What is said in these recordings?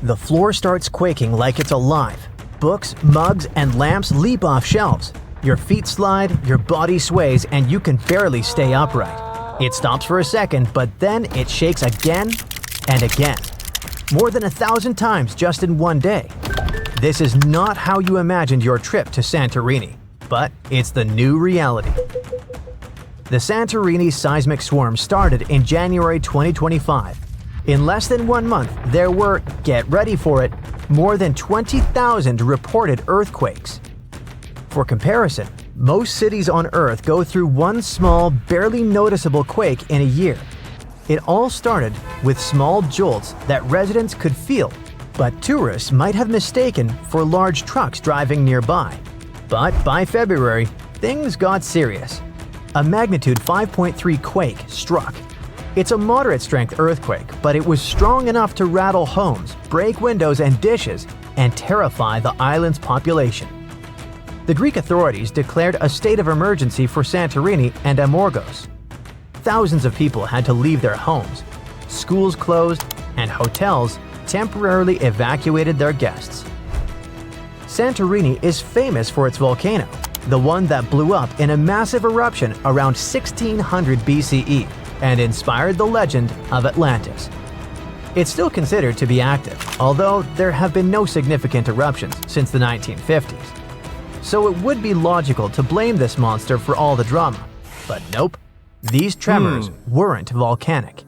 The floor starts quaking like it's alive. Books, mugs, and lamps leap off shelves. Your feet slide, your body sways, and you can barely stay upright. It stops for a second, but then it shakes again and again. More than 1,000 times just in one day. This is not how you imagined your trip to Santorini, but it's the new reality. The Santorini seismic swarm started in January 2025. In less than 1 month, there were, get ready for it, more than 20,000 reported earthquakes. For comparison, most cities on Earth go through one small, barely noticeable quake in a year. It all started with small jolts that residents could feel, but tourists might have mistaken for large trucks driving nearby. But by February, things got serious. A magnitude 5.3 quake struck. It's a moderate-strength earthquake, but it was strong enough to rattle homes, break windows and dishes, and terrify the island's population. The Greek authorities declared a state of emergency for Santorini and Amorgos. Thousands of people had to leave their homes. Schools closed, and hotels temporarily evacuated their guests. Santorini is famous for its volcano, the one that blew up in a massive eruption around 1600 BCE and inspired the legend of Atlantis. It's still considered to be active, although there have been no significant eruptions since the 1950s. So it would be logical to blame this monster for all the drama. But nope, these tremors weren't volcanic.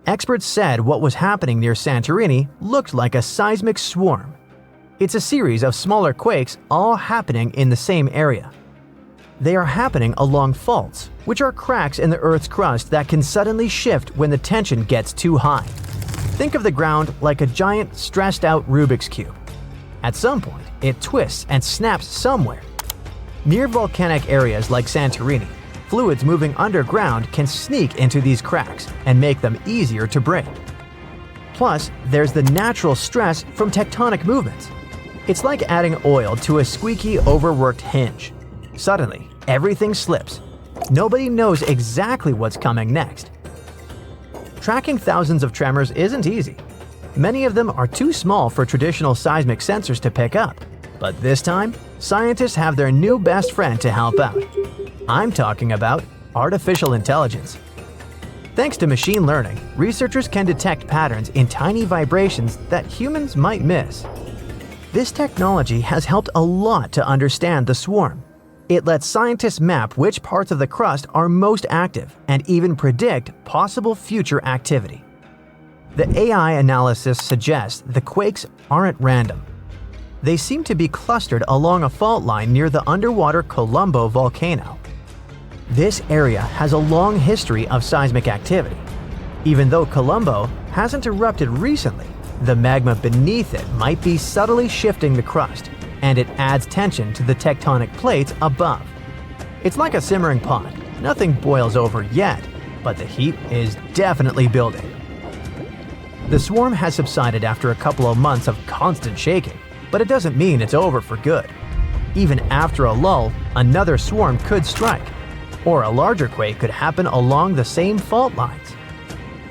Experts said what was happening near Santorini looked like a seismic swarm. It's a series of smaller quakes all happening in the same area. They are happening along faults, which are cracks in the Earth's crust that can suddenly shift when the tension gets too high. Think of the ground like a giant, stressed-out Rubik's Cube. At some point, it twists and snaps somewhere. Near volcanic areas like Santorini, fluids moving underground can sneak into these cracks and make them easier to break. Plus, there's the natural stress from tectonic movements. It's like adding oil to a squeaky, overworked hinge. Suddenly, everything slips. Nobody knows exactly what's coming next. Tracking thousands of tremors isn't easy. Many of them are too small for traditional seismic sensors to pick up. But this time, scientists have their new best friend to help out. I'm talking about artificial intelligence. Thanks to machine learning, researchers can detect patterns in tiny vibrations that humans might miss. This technology has helped a lot to understand the swarm. It lets scientists map which parts of the crust are most active and even predict possible future activity. The AI analysis suggests the quakes aren't random. They seem to be clustered along a fault line near the underwater Colombo volcano. This area has a long history of seismic activity. Even though Colombo hasn't erupted recently, the magma beneath it might be subtly shifting the crust, and it adds tension to the tectonic plates above. It's like a simmering pot. Nothing boils over yet, but the heat is definitely building. The swarm has subsided after a couple of months of constant shaking, but it doesn't mean it's over for good. Even after a lull, another swarm could strike, or a larger quake could happen along the same fault lines.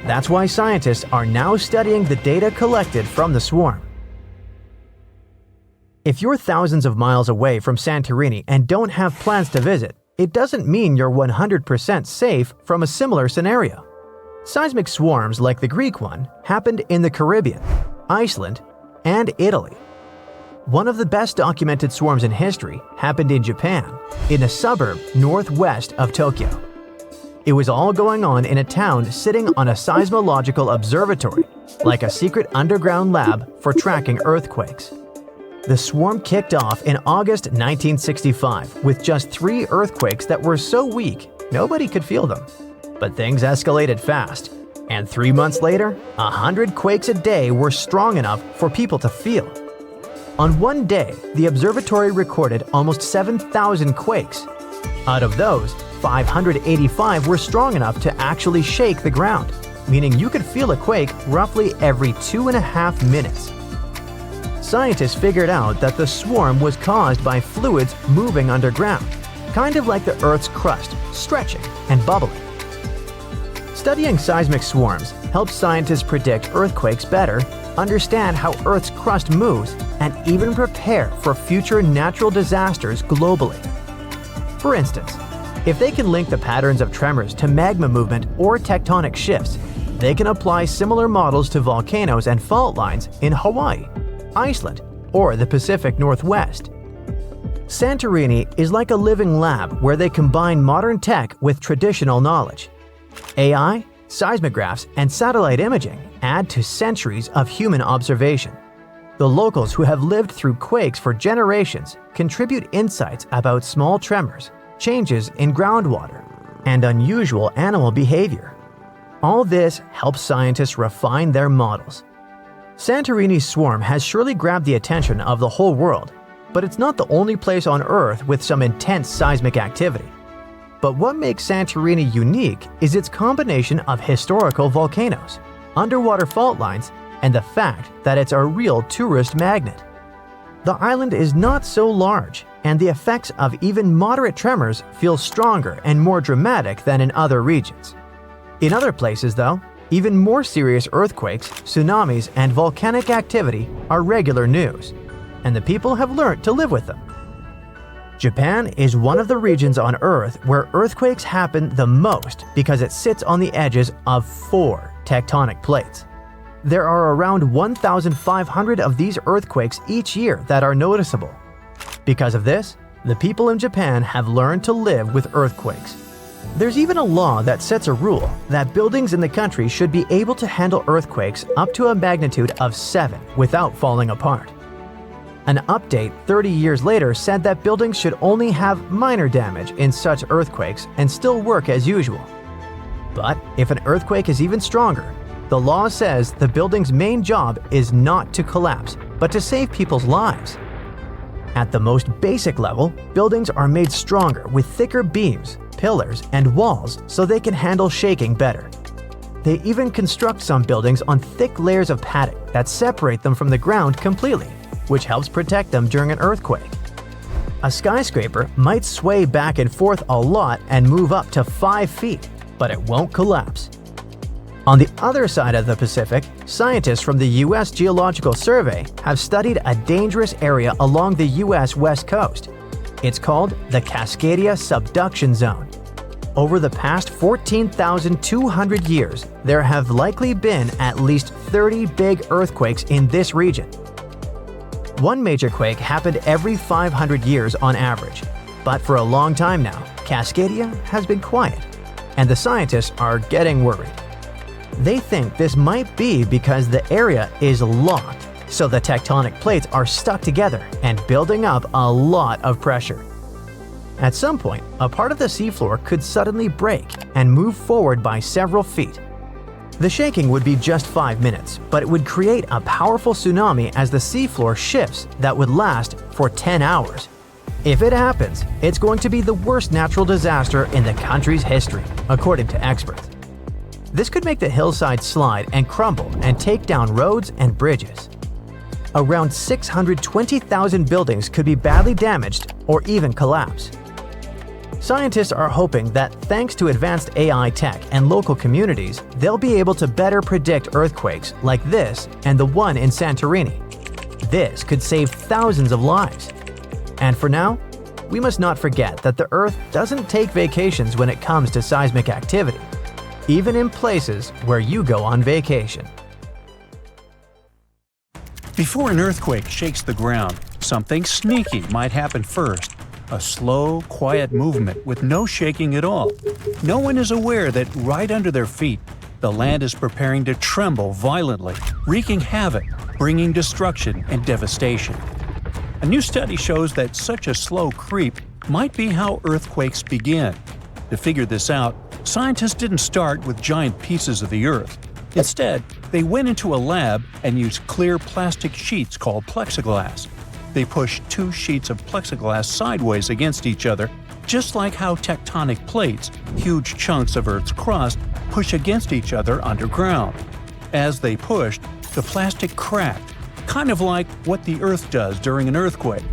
That's why scientists are now studying the data collected from the swarm. If you're thousands of miles away from Santorini and don't have plans to visit, it doesn't mean you're 100% safe from a similar scenario. Seismic swarms like the Greek one happened in the Caribbean, Iceland, and Italy. One of the best documented swarms in history happened in Japan, in a suburb northwest of Tokyo. It was all going on in a town sitting on a seismological observatory, like a secret underground lab for tracking earthquakes. The swarm kicked off in August 1965 with just 3 earthquakes that were so weak nobody could feel them. But things escalated fast, and 3 months later, 100 quakes a day were strong enough for people to feel. On one day, the observatory recorded almost 7,000 quakes. Out of those, 585 were strong enough to actually shake the ground, meaning you could feel a quake roughly every 2.5 minutes. Scientists figured out that the swarm was caused by fluids moving underground, kind of like the Earth's crust, stretching and bubbling. Studying seismic swarms, helps scientists predict earthquakes better, understand how Earth's crust moves, and even prepare for future natural disasters globally. For instance, if they can link the patterns of tremors to magma movement or tectonic shifts, they can apply similar models to volcanoes and fault lines in Hawaii, Iceland, or the Pacific Northwest. Santorini is like a living lab where they combine modern tech with traditional knowledge. AI, seismographs, and satellite imaging add to centuries of human observation. The locals who have lived through quakes for generations contribute insights about small tremors, changes in groundwater, and unusual animal behavior. All this helps scientists refine their models. Santorini's swarm has surely grabbed the attention of the whole world, but it's not the only place on Earth with some intense seismic activity. But what makes Santorini unique is its combination of historical volcanoes, underwater fault lines, and the fact that it's a real tourist magnet. The island is not so large, and the effects of even moderate tremors feel stronger and more dramatic than in other regions. In other places, though, even more serious earthquakes, tsunamis, and volcanic activity are regular news, and the people have learned to live with them. Japan is one of the regions on Earth where earthquakes happen the most because it sits on the edges of 4 tectonic plates. There are around 1,500 of these earthquakes each year that are noticeable. Because of this, the people in Japan have learned to live with earthquakes. There's even a law that sets a rule that buildings in the country should be able to handle earthquakes up to a magnitude of 7 without falling apart. An update 30 years later said that buildings should only have minor damage in such earthquakes and still work as usual. But if an earthquake is even stronger, the law says the building's main job is not to collapse, but to save people's lives. At the most basic level, buildings are made stronger with thicker beams, pillars, and walls so they can handle shaking better. They even construct some buildings on thick layers of padding that separate them from the ground completely, which helps protect them during an earthquake. A skyscraper might sway back and forth a lot and move up to 5 feet, but it won't collapse. On the other side of the Pacific, scientists from the U.S. Geological Survey have studied a dangerous area along the U.S. West Coast. It's called the Cascadia Subduction Zone. Over the past 14,200 years, there have likely been at least 30 big earthquakes in this region. One major quake happened every 500 years on average, but for a long time now, Cascadia has been quiet, and the scientists are getting worried. They think this might be because the area is locked, so the tectonic plates are stuck together and building up a lot of pressure. At some point, a part of the seafloor could suddenly break and move forward by several feet. The shaking would be just 5 minutes, but it would create a powerful tsunami as the seafloor shifts that would last for 10 hours. If it happens, it's going to be the worst natural disaster in the country's history, according to experts. This could make the hillside slide and crumble and take down roads and bridges. Around 620,000 buildings could be badly damaged or even collapse. Scientists are hoping that thanks to advanced AI tech and local communities, they'll be able to better predict earthquakes like this and the one in Santorini. This could save thousands of lives. And for now, we must not forget that the Earth doesn't take vacations when it comes to seismic activity, even in places where you go on vacation. Before an earthquake shakes the ground, something sneaky might happen first. A slow, quiet movement with no shaking at all. No one is aware that right under their feet, the land is preparing to tremble violently, wreaking havoc, bringing destruction and devastation. A new study shows that such a slow creep might be how earthquakes begin. To figure this out, scientists didn't start with giant pieces of the Earth. Instead, they went into a lab and used clear plastic sheets called plexiglass. They pushed 2 sheets of plexiglass sideways against each other, just like how tectonic plates, huge chunks of Earth's crust, push against each other underground. As they pushed, the plastic cracked, kind of like what the Earth does during an earthquake.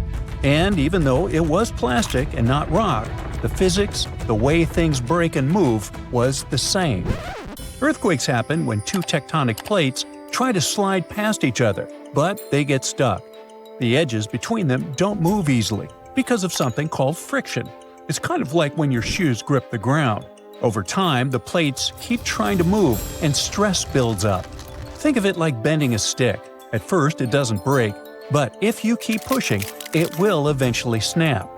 And even though it was plastic and not rock, the physics, the way things break and move, was the same. Earthquakes happen when two tectonic plates try to slide past each other, but they get stuck. The edges between them don't move easily because of something called friction. It's kind of like when your shoes grip the ground. Over time, the plates keep trying to move and stress builds up. Think of it like bending a stick. At first, it doesn't break, but if you keep pushing, it will eventually snap.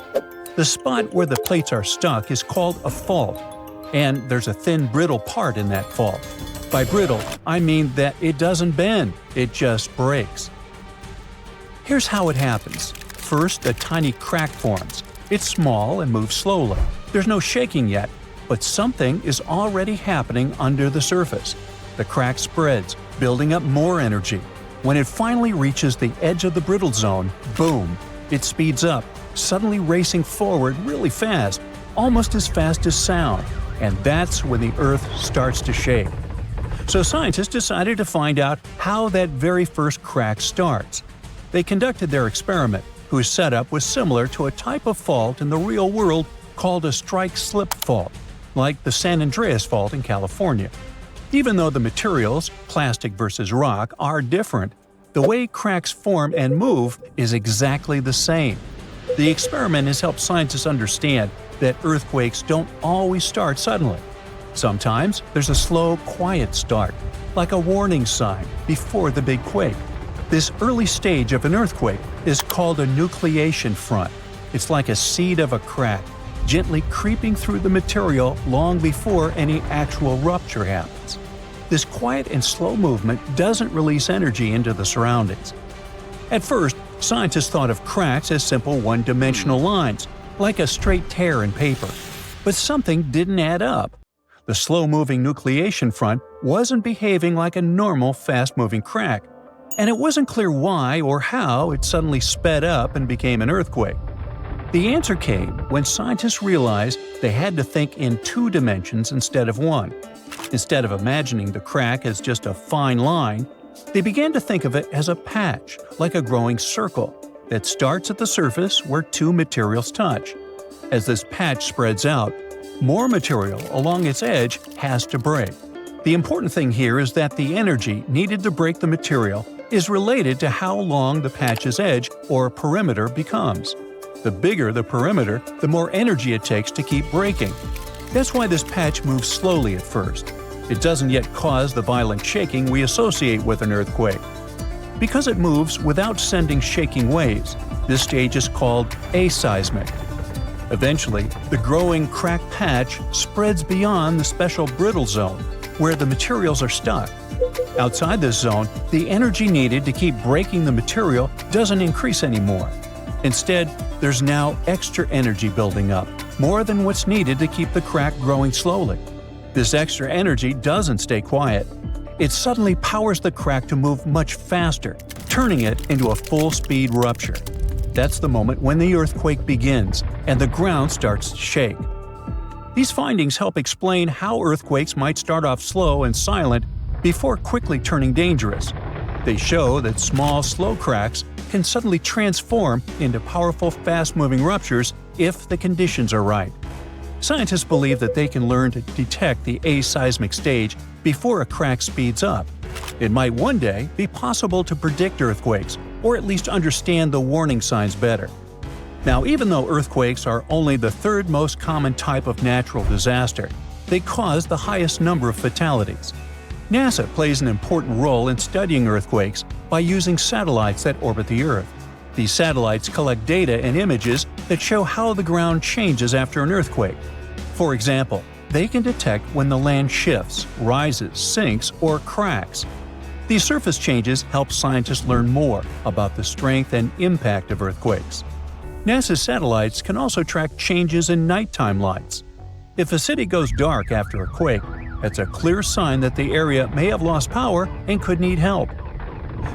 The spot where the plates are stuck is called a fault, and there's a thin brittle part in that fault. By brittle, I mean that it doesn't bend, it just breaks. Here's how it happens. First, a tiny crack forms. It's small and moves slowly. There's no shaking yet, but something is already happening under the surface. The crack spreads, building up more energy. When it finally reaches the edge of the brittle zone, boom, it speeds up, suddenly racing forward really fast, almost as fast as sound, and that's when the Earth starts to shake. So scientists decided to find out how that very first crack starts. They conducted their experiment, whose setup was similar to a type of fault in the real world called a strike-slip fault, like the San Andreas Fault in California. Even though the materials, plastic versus rock, are different, the way cracks form and move is exactly the same. The experiment has helped scientists understand that earthquakes don't always start suddenly. Sometimes there's a slow, quiet start, like a warning sign before the big quake. This early stage of an earthquake is called a nucleation front. It's like a seed of a crack, gently creeping through the material long before any actual rupture happens. This quiet and slow movement doesn't release energy into the surroundings. At first, scientists thought of cracks as simple one-dimensional lines, like a straight tear in paper. But something didn't add up. The slow-moving nucleation front wasn't behaving like a normal, fast-moving crack, and it wasn't clear why or how it suddenly sped up and became an earthquake. The answer came when scientists realized they had to think in two dimensions instead of one. Instead of imagining the crack as just a fine line, they began to think of it as a patch, like a growing circle, that starts at the surface where two materials touch. As this patch spreads out, more material along its edge has to break. The important thing here is that the energy needed to break the material is related to how long the patch's edge or perimeter becomes. The bigger the perimeter, the more energy it takes to keep breaking. That's why this patch moves slowly at first. It doesn't yet cause the violent shaking we associate with an earthquake. Because it moves without sending shaking waves, this stage is called aseismic. Eventually, the growing crack patch spreads beyond the special brittle zone, where the materials are stuck. Outside this zone, the energy needed to keep breaking the material doesn't increase anymore. Instead, there's now extra energy building up, more than what's needed to keep the crack growing slowly. This extra energy doesn't stay quiet. It suddenly powers the crack to move much faster, turning it into a full-speed rupture. That's the moment when the earthquake begins and the ground starts to shake. These findings help explain how earthquakes might start off slow and silent before quickly turning dangerous. They show that small, slow cracks can suddenly transform into powerful, fast-moving ruptures if the conditions are right. Scientists believe that they can learn to detect the aseismic stage before a crack speeds up. It might one day be possible to predict earthquakes, or at least understand the warning signs better. Now, even though earthquakes are only the third most common type of natural disaster, they cause the highest number of fatalities. NASA plays an important role in studying earthquakes by using satellites that orbit the Earth. These satellites collect data and images that show how the ground changes after an earthquake. For example, they can detect when the land shifts, rises, sinks, or cracks. These surface changes help scientists learn more about the strength and impact of earthquakes. NASA's satellites can also track changes in nighttime lights. If a city goes dark after a quake, that's a clear sign that the area may have lost power and could need help.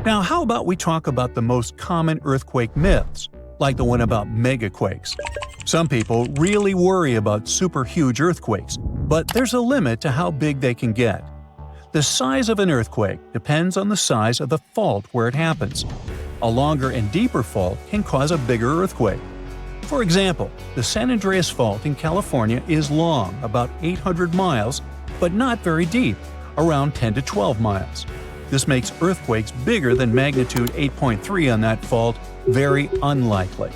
Now, how about we talk about the most common earthquake myths, like the one about megaquakes? Some people really worry about super huge earthquakes, but there's a limit to how big they can get. The size of an earthquake depends on the size of the fault where it happens. A longer and deeper fault can cause a bigger earthquake. For example, the San Andreas Fault in California is long, about 800 miles, but not very deep, around 10 to 12 miles. This makes earthquakes bigger than magnitude 8.3 on that fault very unlikely.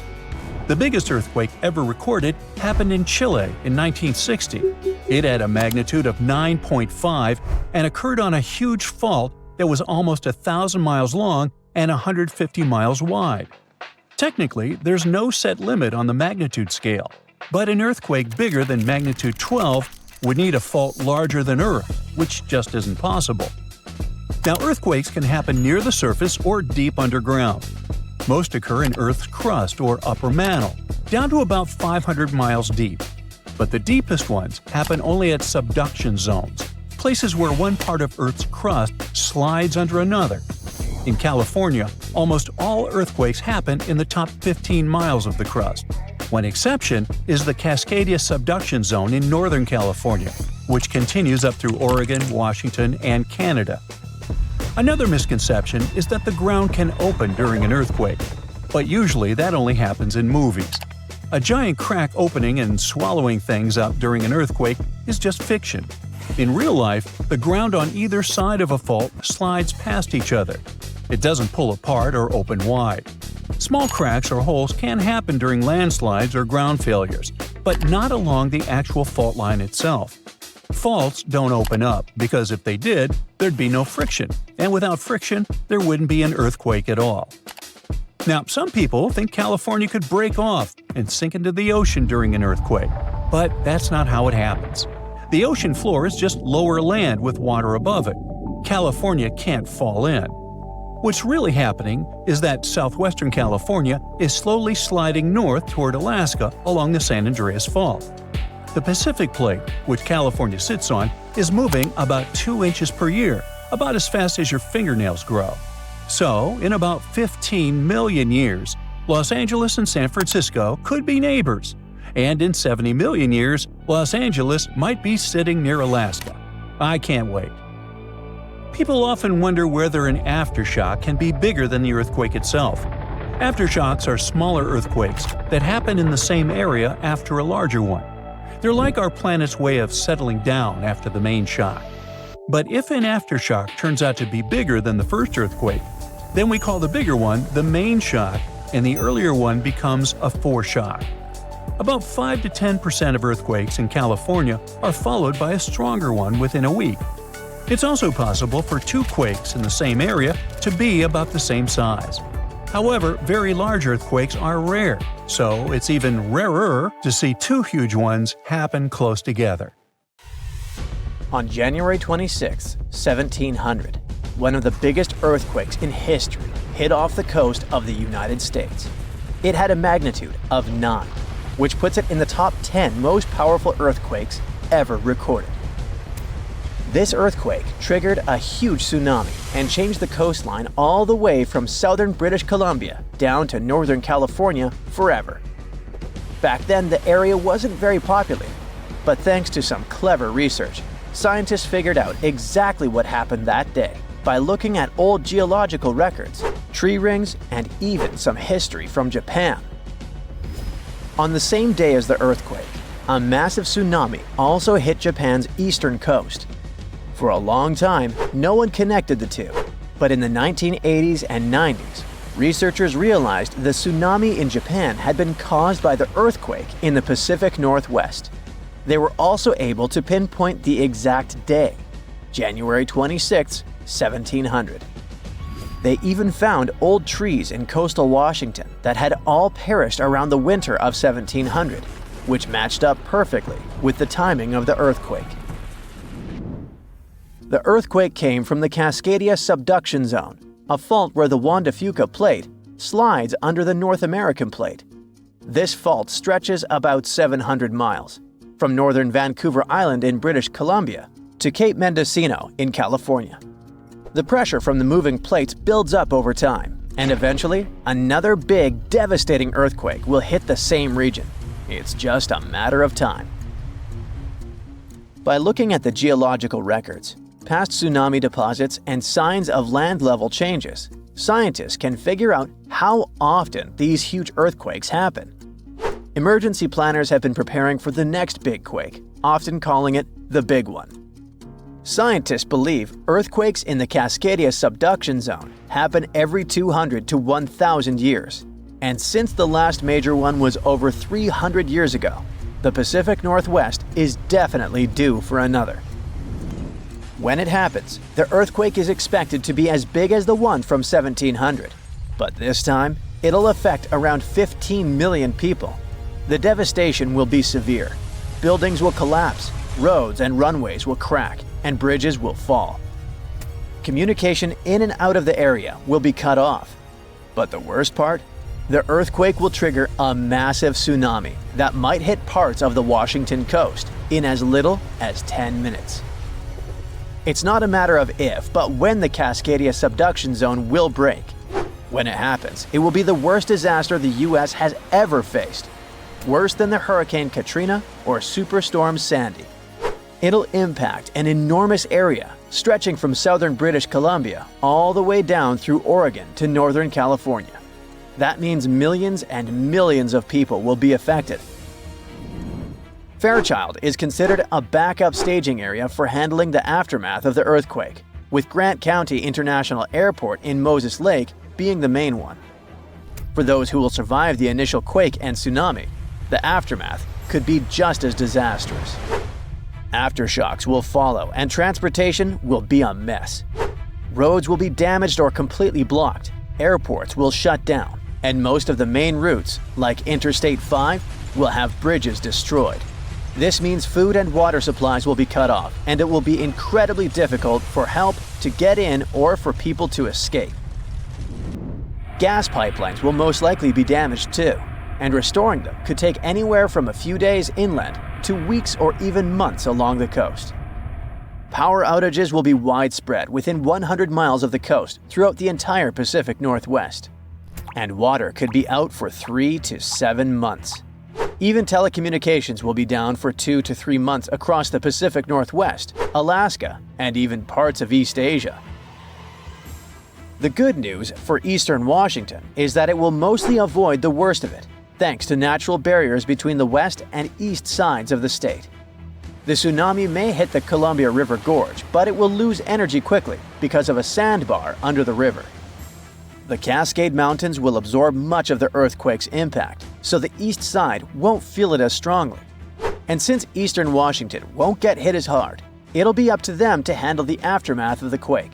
The biggest earthquake ever recorded happened in Chile in 1960. It had a magnitude of 9.5 and occurred on a huge fault that was almost 1,000 miles long and 150 miles wide. Technically, there's no set limit on the magnitude scale, but an earthquake bigger than magnitude 12 would need a fault larger than Earth, which just isn't possible. Now, earthquakes can happen near the surface or deep underground. Most occur in Earth's crust or upper mantle, down to about 500 miles deep. But the deepest ones happen only at subduction zones, places where one part of Earth's crust slides under another. In California, almost all earthquakes happen in the top 15 miles of the crust. One exception is the Cascadia subduction zone in Northern California, which continues up through Oregon, Washington, and Canada. Another misconception is that the ground can open during an earthquake, but usually that only happens in movies. A giant crack opening and swallowing things up during an earthquake is just fiction. In real life, the ground on either side of a fault slides past each other. It doesn't pull apart or open wide. Small cracks or holes can happen during landslides or ground failures, but not along the actual fault line itself. Faults don't open up because if they did, there'd be no friction, and without friction, there wouldn't be an earthquake at all. Now, some people think California could break off and sink into the ocean during an earthquake, but that's not how it happens. The ocean floor is just lower land with water above it. California can't fall in. What's really happening is that southwestern California is slowly sliding north toward Alaska along the San Andreas Fault. The Pacific Plate, which California sits on, is moving about 2 inches per year, about as fast as your fingernails grow. So, in about 15 million years, Los Angeles and San Francisco could be neighbors. And in 70 million years, Los Angeles might be sitting near Alaska. I can't wait. People often wonder whether an aftershock can be bigger than the earthquake itself. Aftershocks are smaller earthquakes that happen in the same area after a larger one. They're like our planet's way of settling down after the main shock. But if an aftershock turns out to be bigger than the first earthquake, then we call the bigger one the main shock, and the earlier one becomes a foreshock. About 5 to 10% of earthquakes in California are followed by a stronger one within a week. It's also possible for two quakes in the same area to be about the same size. However, very large earthquakes are rare, so it's even rarer to see two huge ones happen close together. On January 26, 1700, one of the biggest earthquakes in history hit off the coast of the United States. It had a magnitude of 9, which puts it in the top 10 most powerful earthquakes ever recorded. This earthquake triggered a huge tsunami and changed the coastline all the way from southern British Columbia down to northern California forever. Back then, the area wasn't very populated, but thanks to some clever research, scientists figured out exactly what happened that day by looking at old geological records, tree rings, and even some history from Japan. On the same day as the earthquake, a massive tsunami also hit Japan's eastern coast. For a long time, no one connected the two, but in the 1980s and 90s, researchers realized the tsunami in Japan had been caused by the earthquake in the Pacific Northwest. They were also able to pinpoint the exact day, January 26, 1700. They even found old trees in coastal Washington that had all perished around the winter of 1700, which matched up perfectly with the timing of the earthquake. The earthquake came from the Cascadia subduction zone, a fault where the Juan de Fuca plate slides under the North American plate. This fault stretches about 700 miles, from northern Vancouver Island in British Columbia to Cape Mendocino in California. The pressure from the moving plates builds up over time, and eventually, another big, devastating earthquake will hit the same region. It's just a matter of time. By looking at the geological records, past tsunami deposits, and signs of land level changes, scientists can figure out how often these huge earthquakes happen. Emergency planners have been preparing for the next big quake, often calling it the big one. Scientists believe earthquakes in the Cascadia subduction zone happen every 200 to 1,000 years. And since the last major one was over 300 years ago, the Pacific Northwest is definitely due for another. When it happens, the earthquake is expected to be as big as the one from 1700. But this time, it'll affect around 15 million people. The devastation will be severe. Buildings will collapse, roads and runways will crack, and bridges will fall. Communication in and out of the area will be cut off. But the worst part? The earthquake will trigger a massive tsunami that might hit parts of the Washington coast in as little as 10 minutes. It's not a matter of if, but when the Cascadia subduction zone will break. When it happens, it will be the worst disaster the US has ever faced. Worse than the Hurricane Katrina or Superstorm Sandy. It'll impact an enormous area, stretching from southern British Columbia all the way down through Oregon to northern California. That means millions and millions of people will be affected. Fairchild is considered a backup staging area for handling the aftermath of the earthquake, with Grant County International Airport in Moses Lake being the main one. For those who will survive the initial quake and tsunami, the aftermath could be just as disastrous. Aftershocks will follow and transportation will be a mess. Roads will be damaged or completely blocked, airports will shut down, and most of the main routes, like Interstate 5, will have bridges destroyed. This means food and water supplies will be cut off, and it will be incredibly difficult for help to get in or for people to escape. Gas pipelines will most likely be damaged too, and restoring them could take anywhere from a few days inland to weeks or even months along the coast. Power outages will be widespread within 100 miles of the coast throughout the entire Pacific Northwest. And water could be out for 3 to 7 months. Even telecommunications will be down for 2 to 3 months across the Pacific Northwest, Alaska, and even parts of East Asia. The good news for eastern Washington is that it will mostly avoid the worst of it, thanks to natural barriers between the west and east sides of the state. The tsunami may hit the Columbia River Gorge, but it will lose energy quickly because of a sandbar under the river. The Cascade Mountains will absorb much of the earthquake's impact, so the east side won't feel it as strongly. And since eastern Washington won't get hit as hard, it'll be up to them to handle the aftermath of the quake.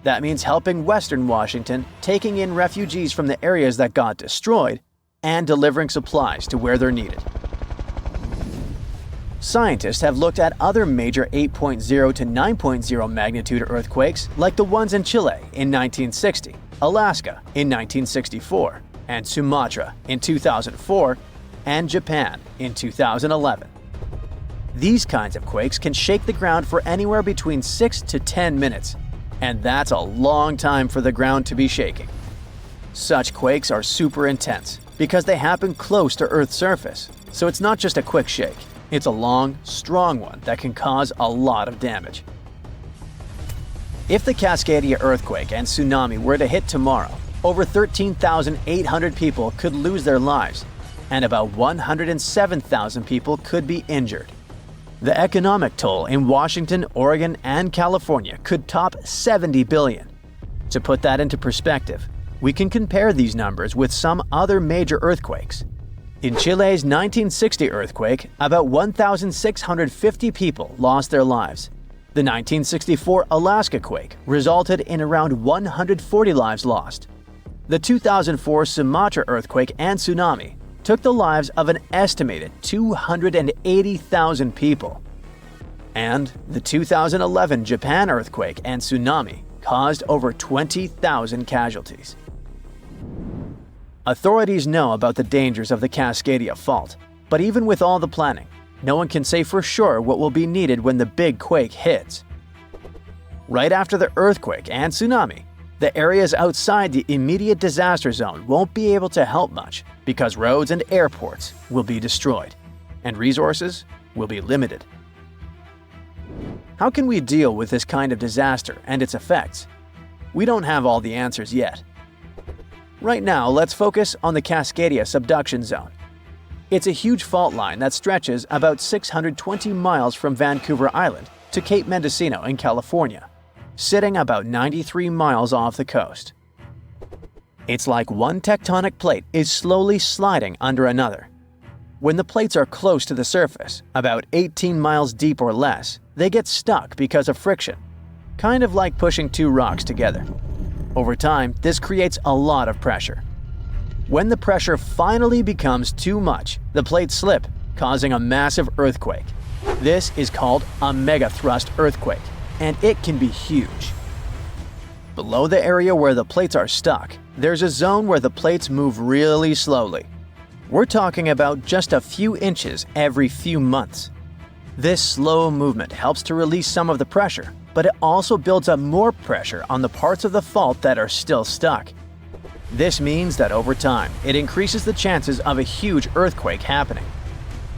That means helping western Washington, taking in refugees from the areas that got destroyed, and delivering supplies to where they're needed. Scientists have looked at other major 8.0 to 9.0 magnitude earthquakes like the ones in Chile in 1960, Alaska in 1964, and Sumatra in 2004, and Japan in 2011. These kinds of quakes can shake the ground for anywhere between 6 to 10 minutes, and that's a long time for the ground to be shaking. Such quakes are super intense because they happen close to Earth's surface, so it's not just a quick shake. It's a long, strong one that can cause a lot of damage. If the Cascadia earthquake and tsunami were to hit tomorrow, over 13,800 people could lose their lives, and about 107,000 people could be injured. The economic toll in Washington, Oregon, and California could top 70 billion. To put that into perspective, we can compare these numbers with some other major earthquakes. In Chile's 1960 earthquake, about 1,650 people lost their lives. The 1964 Alaska quake resulted in around 140 lives lost. The 2004 Sumatra earthquake and tsunami took the lives of an estimated 280,000 people. And the 2011 Japan earthquake and tsunami caused over 20,000 casualties. Authorities know about the dangers of the Cascadia fault, but even with all the planning, no one can say for sure what will be needed when the big quake hits. Right after the earthquake and tsunami, the areas outside the immediate disaster zone won't be able to help much because roads and airports will be destroyed, and resources will be limited. How can we deal with this kind of disaster and its effects? We don't have all the answers yet. Right now, let's focus on the Cascadia subduction zone. It's a huge fault line that stretches about 620 miles from Vancouver Island to Cape Mendocino in California, sitting about 93 miles off the coast. It's like one tectonic plate is slowly sliding under another. When the plates are close to the surface, about 18 miles deep or less, they get stuck because of friction, kind of like pushing two rocks together. Over time, this creates a lot of pressure. When the pressure finally becomes too much, the plates slip, causing a massive earthquake. This is called a megathrust earthquake, and it can be huge. Below the area where the plates are stuck, there's a zone where the plates move really slowly. We're talking about just a few inches every few months. This slow movement helps to release some of the pressure, but it also builds up more pressure on the parts of the fault that are still stuck. This means that over time, it increases the chances of a huge earthquake happening.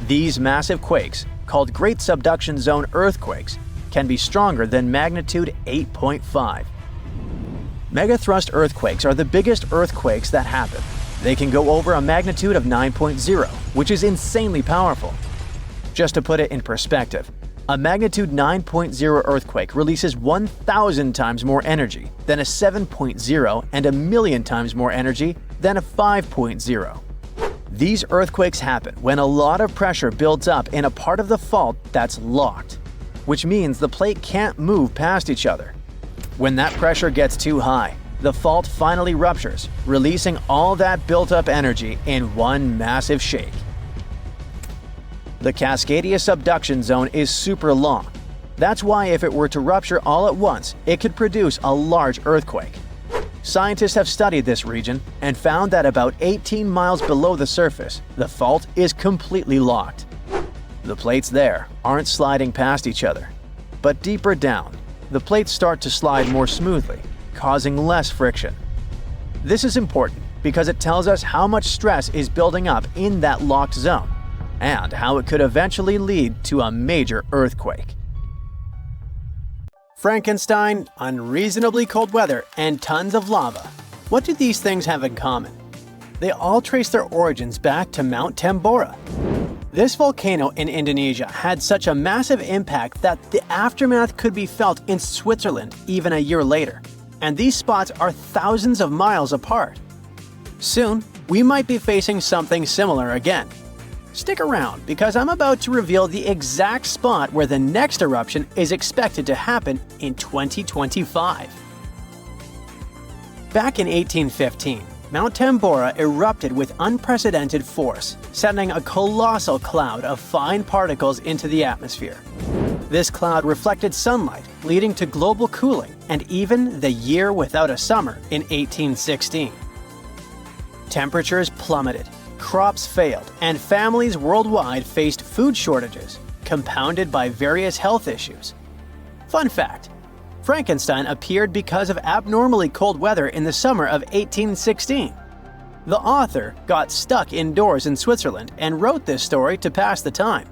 These massive quakes, called Great Subduction Zone earthquakes, can be stronger than magnitude 8.5. Megathrust earthquakes are the biggest earthquakes that happen. They can go over a magnitude of 9.0, which is insanely powerful. Just to put it in perspective, a magnitude 9.0 earthquake releases 1,000 times more energy than a 7.0 and 1,000,000 times more energy than a 5.0. These earthquakes happen when a lot of pressure builds up in a part of the fault that's locked, which means the plate can't move past each other. When that pressure gets too high, the fault finally ruptures, releasing all that built-up energy in one massive shake. The Cascadia subduction zone is super long. That's why if it were to rupture all at once, it could produce a large earthquake. Scientists have studied this region and found that about 18 miles below the surface, the fault is completely locked. The plates there aren't sliding past each other, but deeper down, the plates start to slide more smoothly, causing less friction. This is important because it tells us how much stress is building up in that locked zone, and how it could eventually lead to a major earthquake. Frankenstein, unreasonably cold weather, and tons of lava. What do these things have in common? They all trace their origins back to Mount Tambora. This volcano in Indonesia had such a massive impact that the aftermath could be felt in Switzerland even a year later. And these spots are thousands of miles apart. Soon, we might be facing something similar again. Stick around because I'm about to reveal the exact spot where the next eruption is expected to happen in 2025. Back in 1815, Mount Tambora erupted with unprecedented force, sending a colossal cloud of fine particles into the atmosphere. This cloud reflected sunlight, leading to global cooling and even the year without a summer in 1816. Temperatures plummeted, crops failed, and families worldwide faced food shortages, compounded by various health issues. Fun fact: Frankenstein appeared because of abnormally cold weather in the summer of 1816. The author got stuck indoors in Switzerland and wrote this story to pass the time.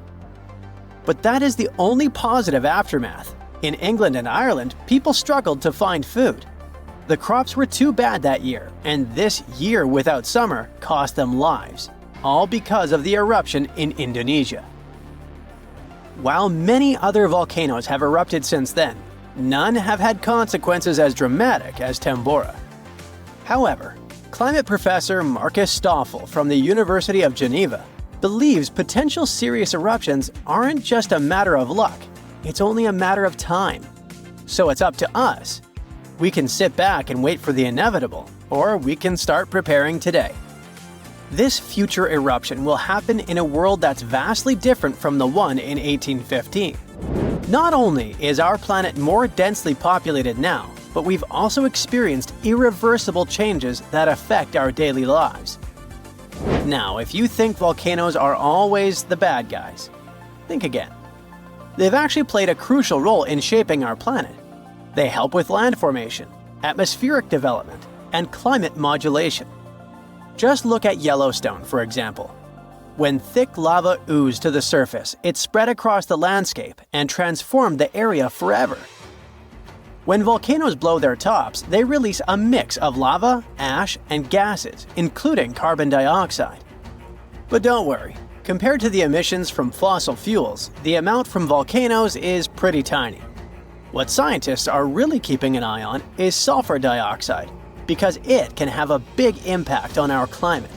But that is the only positive aftermath. In England and Ireland, people struggled to find food. The crops were too bad that year, and this year without summer cost them lives, all because of the eruption in Indonesia. While many other volcanoes have erupted since then, none have had consequences as dramatic as Tambora. However, climate professor Marcus Stoffel from the University of Geneva believes potential serious eruptions aren't just a matter of luck, it's only a matter of time. So it's up to us. We can sit back and wait for the inevitable, or we can start preparing today. This future eruption will happen in a world that's vastly different from the one in 1815. Not only is our planet more densely populated now, but we've also experienced irreversible changes that affect our daily lives. Now, if you think volcanoes are always the bad guys, think again. They've actually played a crucial role in shaping our planet. They help with land formation, atmospheric development, and climate modulation. Just look at Yellowstone, for example. When thick lava oozed to the surface, it spread across the landscape and transformed the area forever. When volcanoes blow their tops, they release a mix of lava, ash, and gases, including carbon dioxide. But don't worry, Compared to the emissions from fossil fuels, the amount from volcanoes is pretty tiny. What scientists are really keeping an eye on is sulfur dioxide, because it can have a big impact on our climate.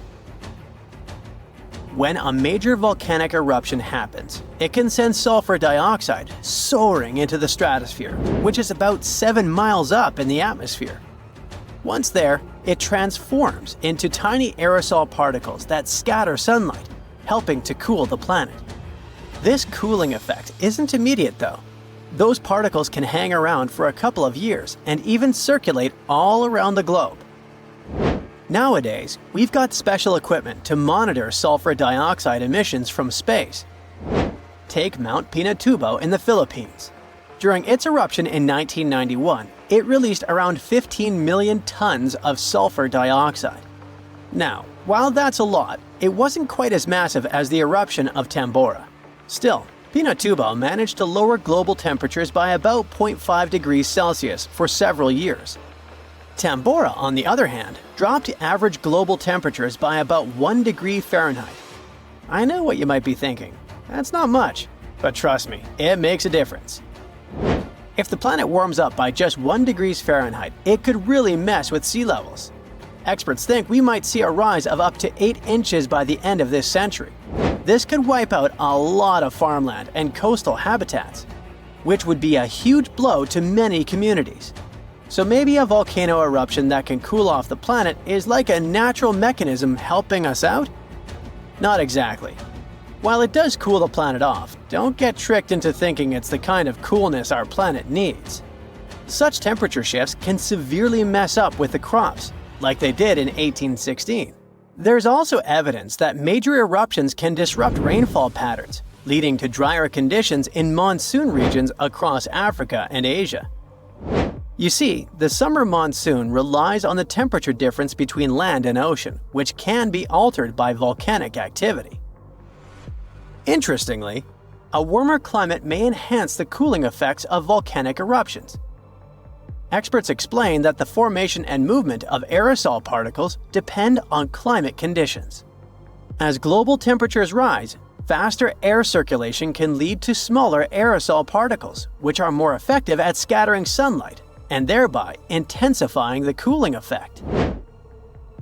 When a major volcanic eruption happens, it can send sulfur dioxide soaring into the stratosphere, which is about 7 miles up in the atmosphere. Once there, it transforms into tiny aerosol particles that scatter sunlight, helping to cool the planet. This cooling effect isn't immediate though. Those particles can hang around for a couple of years and even circulate all around the globe. Nowadays, we've got special equipment to monitor sulfur dioxide emissions from space. Take Mount Pinatubo in the Philippines. During its eruption in 1991, it released around 15 million tons of sulfur dioxide. Now, while that's a lot, it wasn't quite as massive as the eruption of Tambora. Still, Pinatubo managed to lower global temperatures by about 0.5 degrees Celsius for several years. Tambora, on the other hand, dropped average global temperatures by about 1 degree Fahrenheit. I know what you might be thinking. That's not much, but trust me, it makes a difference. If the planet warms up by just 1 degree Fahrenheit, it could really mess with sea levels. Experts think we might see a rise of up to 8 inches by the end of this century. This could wipe out a lot of farmland and coastal habitats, which would be a huge blow to many communities. So maybe a volcano eruption that can cool off the planet is like a natural mechanism helping us out? Not exactly. While it does cool the planet off, don't get tricked into thinking it's the kind of coolness our planet needs. Such temperature shifts can severely mess up with the crops, like they did in 1816. There's also evidence that major eruptions can disrupt rainfall patterns, leading to drier conditions in monsoon regions across Africa and Asia. You see, the summer monsoon relies on the temperature difference between land and ocean, which can be altered by volcanic activity. Interestingly, a warmer climate may enhance the cooling effects of volcanic eruptions. Experts explain that the formation and movement of aerosol particles depend on climate conditions. As global temperatures rise, faster air circulation can lead to smaller aerosol particles, which are more effective at scattering sunlight and thereby intensifying the cooling effect.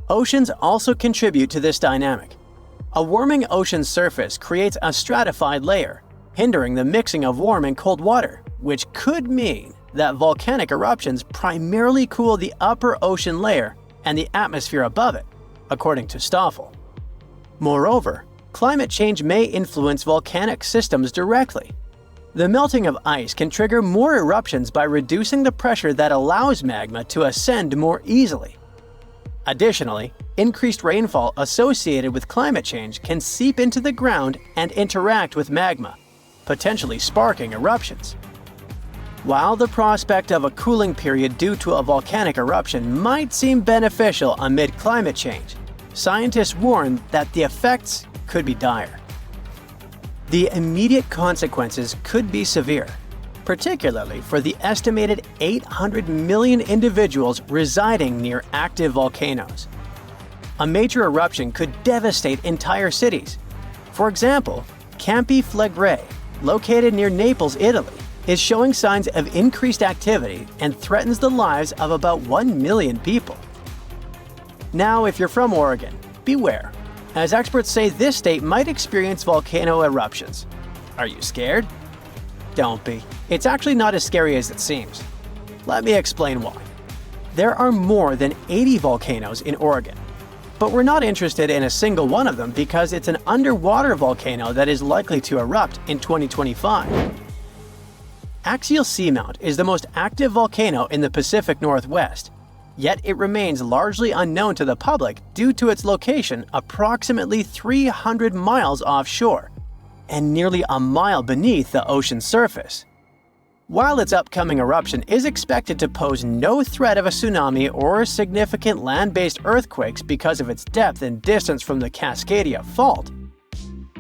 Oceans also contribute to this dynamic. A warming ocean surface creates a stratified layer, hindering the mixing of warm and cold water, which could mean that volcanic eruptions primarily cool the upper ocean layer and the atmosphere above it, according to Stoffel. Moreover, climate change may influence volcanic systems directly. The melting of ice can trigger more eruptions by reducing the pressure that allows magma to ascend more easily. Additionally, increased rainfall associated with climate change can seep into the ground and interact with magma, potentially sparking eruptions. While the prospect of a cooling period due to a volcanic eruption might seem beneficial amid climate change, scientists warn that the effects could be dire. The immediate consequences could be severe, particularly for the estimated 800 million individuals residing near active volcanoes. A major eruption could devastate entire cities. For example, Campy Flegrei, located near Naples, Italy, is showing signs of increased activity and threatens the lives of about 1 million people. Now, if you're from Oregon, beware, as experts say this state might experience volcano eruptions. Are you scared? Don't be. It's actually not as scary as it seems. Let me explain why. There are more than 80 volcanoes in Oregon, but we're not interested in a single one of them because it's an underwater volcano that is likely to erupt in 2025. Axial Seamount is the most active volcano in the Pacific Northwest, yet it remains largely unknown to the public due to its location approximately 300 miles offshore and nearly a mile beneath the ocean surface. While its upcoming eruption is expected to pose no threat of a tsunami or significant land-based earthquakes because of its depth and distance from the Cascadia fault,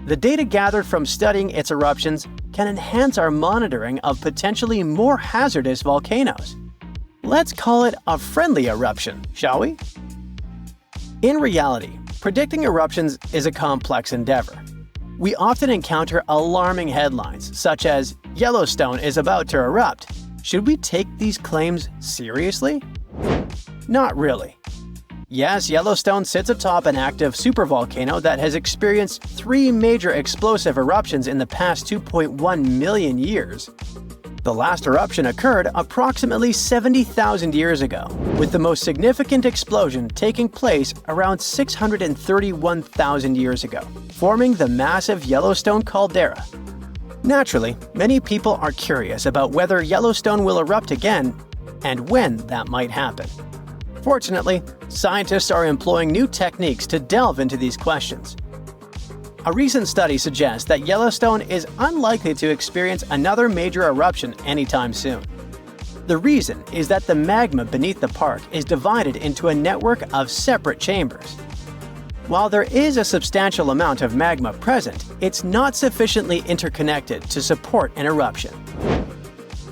the data gathered from studying its eruptions can enhance our monitoring of potentially more hazardous volcanoes. Let's call it a friendly eruption, shall we? In reality, predicting eruptions is a complex endeavor. We often encounter alarming headlines, such as, "Yellowstone is about to erupt." Should we take these claims seriously? Not really. Yes, Yellowstone sits atop an active supervolcano that has experienced 3 major explosive eruptions in the past 2.1 million years. The last eruption occurred approximately 70,000 years ago, with the most significant explosion taking place around 631,000 years ago, forming the massive Yellowstone caldera. Naturally, many people are curious about whether Yellowstone will erupt again and when that might happen. Fortunately, scientists are employing new techniques to delve into these questions. A recent study suggests that Yellowstone is unlikely to experience another major eruption anytime soon. The reason is that the magma beneath the park is divided into a network of separate chambers. While there is a substantial amount of magma present, it's not sufficiently interconnected to support an eruption.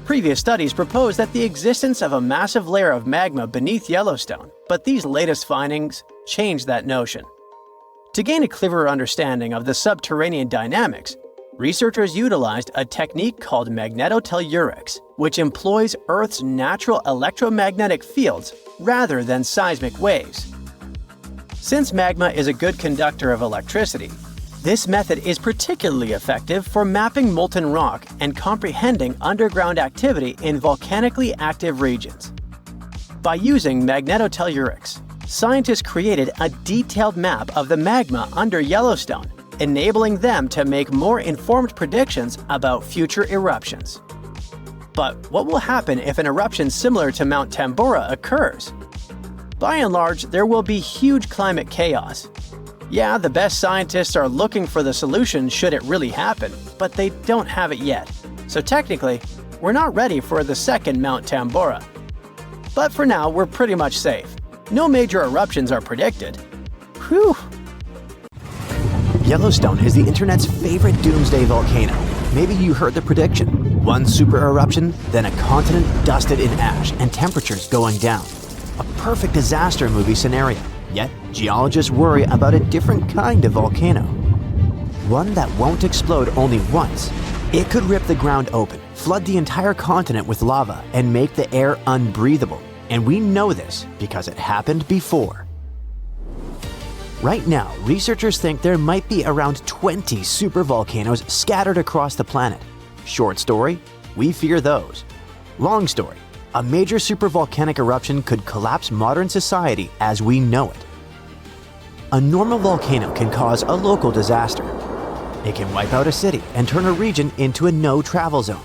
Previous studies proposed that the existence of a massive layer of magma beneath Yellowstone, but these latest findings change that notion. To gain a clearer understanding of the subterranean dynamics, researchers utilized a technique called magnetotellurics, which employs Earth's natural electromagnetic fields rather than seismic waves. Since magma is a good conductor of electricity, this method is particularly effective for mapping molten rock and comprehending underground activity in volcanically active regions. By using magnetotellurics, scientists created a detailed map of the magma under Yellowstone, enabling them to make more informed predictions about future eruptions. But what will happen if an eruption similar to Mount Tambora occurs? By and large, there will be huge climate chaos. Yeah, the best scientists are looking for the solution should it really happen, but they don't have it yet. So technically, we're not ready for the second Mount Tambora. But for now, we're pretty much safe. No major eruptions are predicted. Whew! Yellowstone is the internet's favorite doomsday volcano. Maybe you heard the prediction. One super eruption, then a continent dusted in ash and temperatures going down. A perfect disaster movie scenario. Yet, geologists worry about a different kind of volcano. One that won't explode only once. It could rip the ground open, flood the entire continent with lava, and make the air unbreathable. And we know this because it happened before. Right now, researchers think there might be around 20 supervolcanoes scattered across the planet. Short story, we fear those. Long story, a major supervolcanic eruption could collapse modern society as we know it. A normal volcano can cause a local disaster. It can wipe out a city and turn a region into a no-travel zone.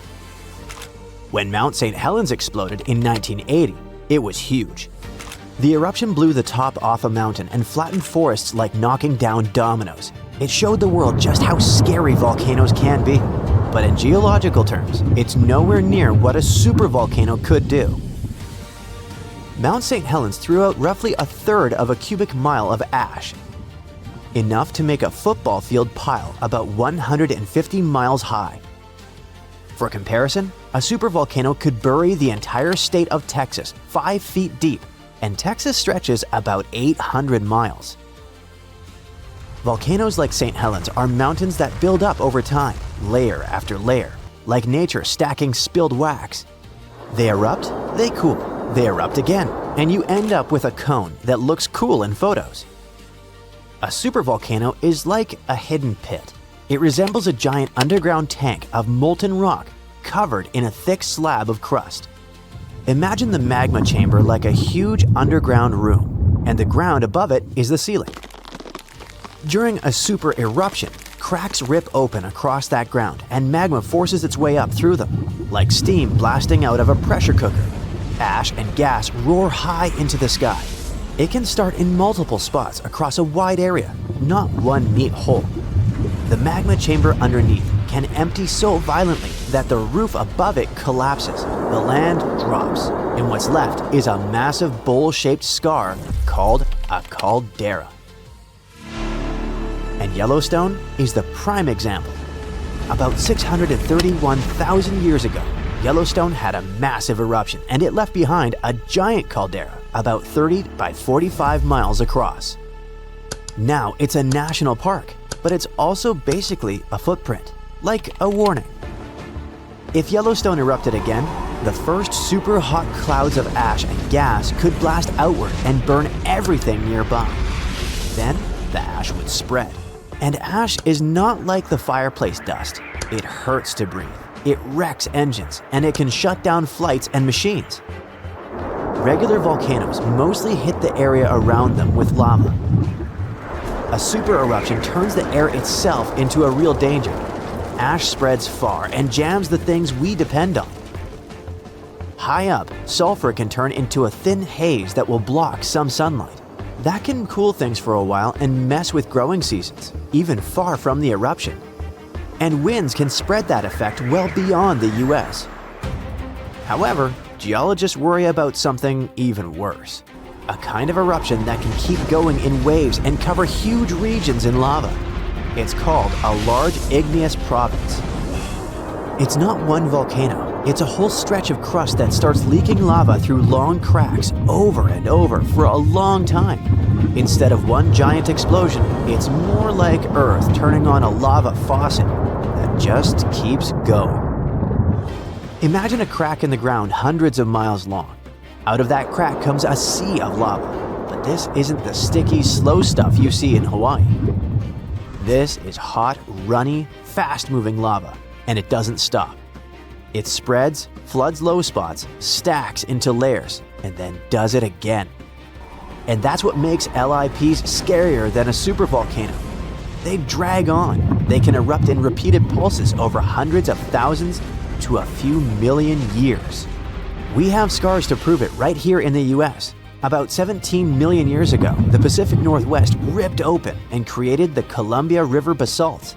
When Mount St. Helens exploded in 1980, it was huge. The eruption blew the top off a mountain and flattened forests like knocking down dominoes. It showed the world just how scary volcanoes can be. But in geological terms, it's nowhere near what a supervolcano could do. Mount St. Helens threw out roughly a third of a cubic mile of ash, enough to make a football field pile about 150 miles high. For comparison, a supervolcano could bury the entire state of Texas 5 feet deep, and Texas stretches about 800 miles. Volcanoes like St. Helens are mountains that build up over time, layer after layer, like nature stacking spilled wax. They erupt, they cool, they erupt again, and you end up with a cone that looks cool in photos. A supervolcano is like a hidden pit. It resembles a giant underground tank of molten rock covered in a thick slab of crust. Imagine the magma chamber like a huge underground room, and the ground above it is the ceiling. During a super eruption, cracks rip open across that ground and magma forces its way up through them, like steam blasting out of a pressure cooker. Ash and gas roar high into the sky. It can start in multiple spots across a wide area, not one neat hole. The magma chamber underneath can empty so violently that the roof above it collapses, the land drops, and what's left is a massive bowl-shaped scar called a caldera. And Yellowstone is the prime example. About 631,000 years ago, Yellowstone had a massive eruption and it left behind a giant caldera about 30 by 45 miles across. Now it's a national park. but it's also basically a footprint, like a warning. If Yellowstone erupted again, the first super hot clouds of ash and gas could blast outward and burn everything nearby. Then, the ash would spread. And ash is not like the fireplace dust. It hurts to breathe, it wrecks engines, and it can shut down flights and machines. Regular volcanoes mostly hit the area around them with lava. A super eruption turns the air itself into a real danger. Ash spreads far and jams the things we depend on. High up, sulfur can turn into a thin haze that will block some sunlight. That can cool things for a while and mess with growing seasons, even far from the eruption. And winds can spread that effect well beyond the US. However, geologists worry about something even worse. A kind of eruption that can keep going in waves and cover huge regions in lava. It's called a large igneous province. It's not one volcano, it's a whole stretch of crust that starts leaking lava through long cracks over and over for a long time. Instead of one giant explosion, it's more like Earth turning on a lava faucet that just keeps going. Imagine a crack in the ground hundreds of miles long. Out of that crack comes a sea of lava. But this isn't the sticky, slow stuff you see in Hawaii. This is hot, runny, fast-moving lava, and it doesn't stop. It spreads, floods low spots, stacks into layers, and then does it again. And that's what makes LIPs scarier than a supervolcano. They drag on. They can erupt in repeated pulses over hundreds of thousands to a few million years. We have scars to prove it right here in the US. About 17 million years ago, the Pacific Northwest ripped open and created the Columbia River basalt.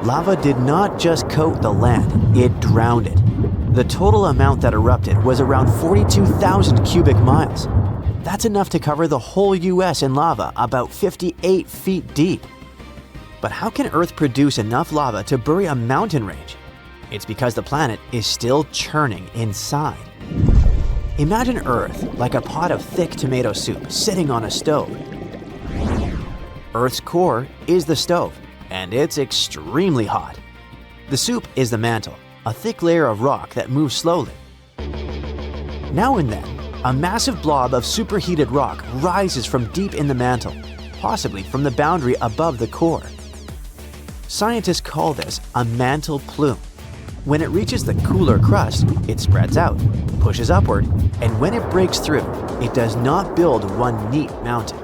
Lava did not just coat the land, it drowned it. The total amount that erupted was around 42,000 cubic miles. That's enough to cover the whole US in lava about 58 feet deep. But how can Earth produce enough lava to bury a mountain range? It's because the planet is still churning inside. Imagine Earth like a pot of thick tomato soup sitting on a stove. Earth's core is the stove, and it's extremely hot. The soup is the mantle, a thick layer of rock that moves slowly. Now and then, a massive blob of superheated rock rises from deep in the mantle, possibly from the boundary above the core. Scientists call this a mantle plume. When it reaches the cooler crust, it spreads out, pushes upward, and when it breaks through, it does not build one neat mountain.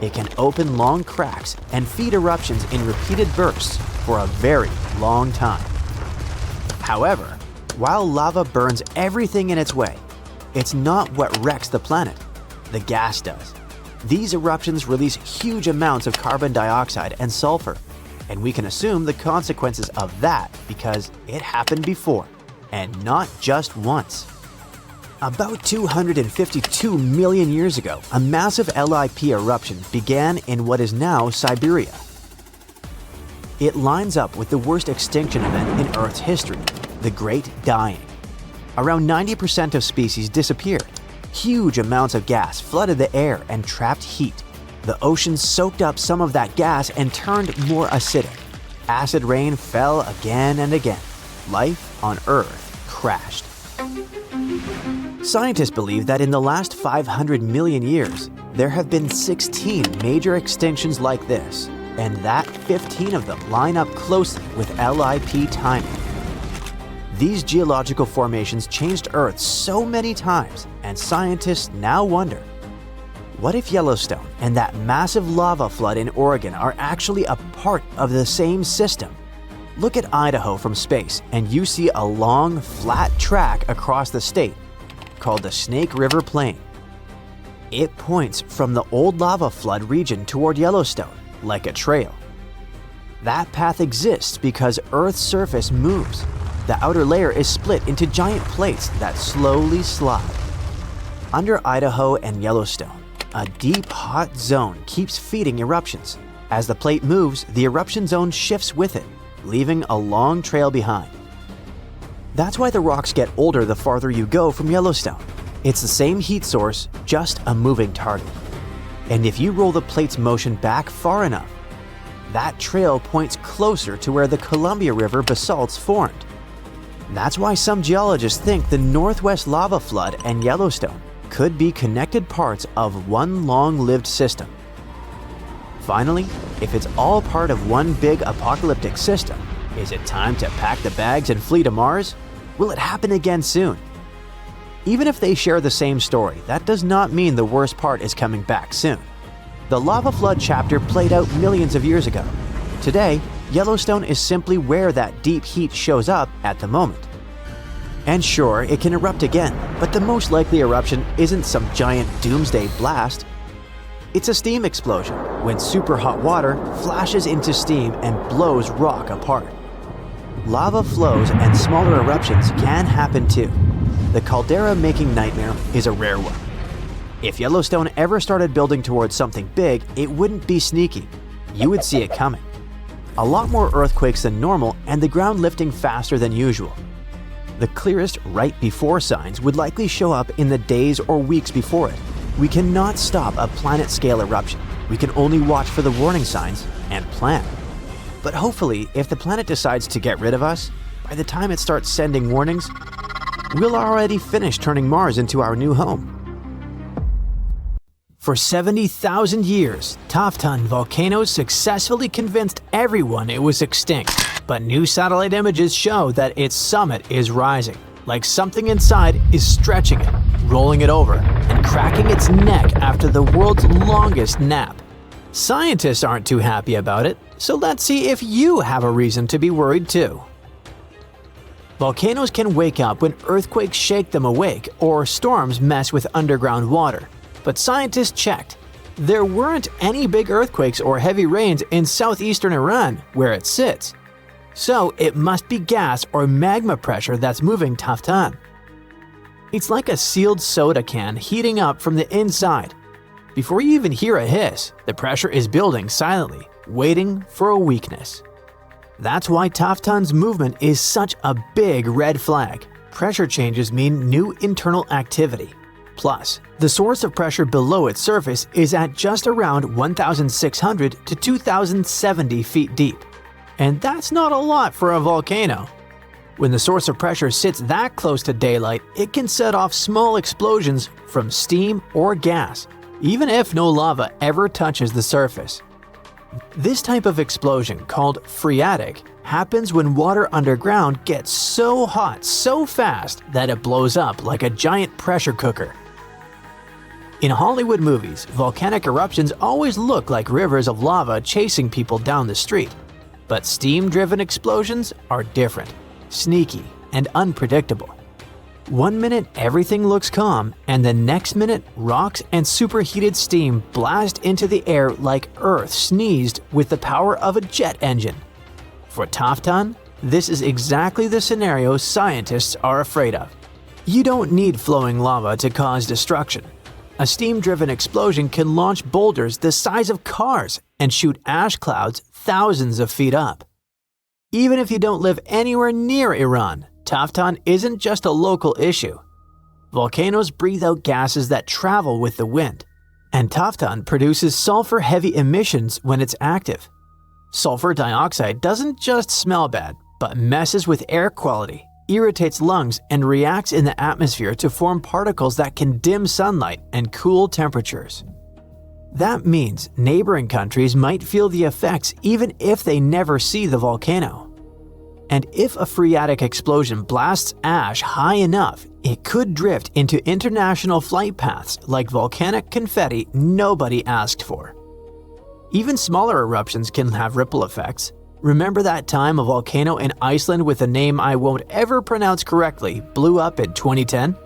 It can open long cracks and feed eruptions in repeated bursts for a very long time. However, while lava burns everything in its way, it's not what wrecks the planet. The gas does. These eruptions release huge amounts of carbon dioxide and sulfur, and we can assume the consequences of that because it happened before, and not just once. About 252 million years ago, a massive LIP eruption began in what is now Siberia. It lines up with the worst extinction event in Earth's history, the Great Dying. Around 90% of species disappeared. Huge amounts of gas flooded the air and trapped heat. The ocean soaked up some of that gas and turned more acidic. Acid rain fell again and again. Life on Earth crashed. Scientists believe that in the last 500 million years, there have been 16 major extinctions like this, and that 15 of them line up closely with LIP timing. These geological formations changed Earth so many times, and scientists now wonder, what if Yellowstone and that massive lava flood in Oregon are actually a part of the same system? Look at Idaho from space, and you see a long, flat track across the state called the Snake River Plain. It points from the old lava flood region toward Yellowstone, like a trail. That path exists because Earth's surface moves. The outer layer is split into giant plates that slowly slide. Under Idaho and Yellowstone, a deep, hot zone keeps feeding eruptions. As the plate moves, the eruption zone shifts with it, leaving a long trail behind. That's why the rocks get older the farther you go from Yellowstone. It's the same heat source, just a moving target. And if you roll the plate's motion back far enough, that trail points closer to where the Columbia River basalts formed. That's why some geologists think the Northwest lava flood and Yellowstone could be connected parts of one long-lived system. Finally, if it's all part of one big apocalyptic system, is it time to pack the bags and flee to Mars? Will it happen again soon? Even if they share the same story, that does not mean the worst part is coming back soon. The lava flood chapter played out millions of years ago. Today, Yellowstone is simply where that deep heat shows up at the moment. And sure, it can erupt again, but the most likely eruption isn't some giant doomsday blast. It's a steam explosion, when super hot water flashes into steam and blows rock apart. Lava flows and smaller eruptions can happen too. The caldera-making nightmare is a rare one. If Yellowstone ever started building towards something big, it wouldn't be sneaky. You would see it coming. A lot more earthquakes than normal and the ground lifting faster than usual. The clearest right before signs would likely show up in the days or weeks before it. We cannot stop a planet-scale eruption. We can only watch for the warning signs and plan. But hopefully, if the planet decides to get rid of us, by the time it starts sending warnings, we'll already finish turning Mars into our new home. For 70,000 years, Taftton volcano successfully convinced everyone it was extinct. But new satellite images show that its summit is rising, like something inside is stretching it, rolling it over, and cracking its neck after the world's longest nap. Scientists aren't too happy about it, so let's see if you have a reason to be worried too. Volcanoes can wake up when earthquakes shake them awake or storms mess with underground water. But scientists checked. There weren't any big earthquakes or heavy rains in southeastern Iran, where it sits. So it must be gas or magma pressure that's moving Taftton. It's like a sealed soda can heating up from the inside. Before you even hear a hiss, the pressure is building silently, waiting for a weakness. That's why Taftton's movement is such a big red flag. Pressure changes mean new internal activity. Plus, the source of pressure below its surface is at just around 1,600 to 2,070 feet deep. And that's not a lot for a volcano. When the source of pressure sits that close to daylight, it can set off small explosions from steam or gas, even if no lava ever touches the surface. This type of explosion, called phreatic, happens when water underground gets so hot so fast that it blows up like a giant pressure cooker. In Hollywood movies, volcanic eruptions always look like rivers of lava chasing people down the street. But steam-driven explosions are different, sneaky, and unpredictable. One minute everything looks calm, and the next minute rocks and superheated steam blast into the air like Earth sneezed with the power of a jet engine. For Taftton, this is exactly the scenario scientists are afraid of. You don't need flowing lava to cause destruction. A steam-driven explosion can launch boulders the size of cars and shoot ash clouds thousands of feet up. Even if you don't live anywhere near Iran, Taftton isn't just a local issue. Volcanoes breathe out gases that travel with the wind, and Taftton produces sulfur-heavy emissions when it's active. Sulfur dioxide doesn't just smell bad, but messes with air quality, irritates lungs, and reacts in the atmosphere to form particles that can dim sunlight and cool temperatures. That means neighboring countries might feel the effects even if they never see the volcano. And if a phreatic explosion blasts ash high enough, it could drift into international flight paths like volcanic confetti nobody asked for. Even smaller eruptions can have ripple effects. Remember that time a volcano in Iceland with a name I won't ever pronounce correctly blew up in 2010?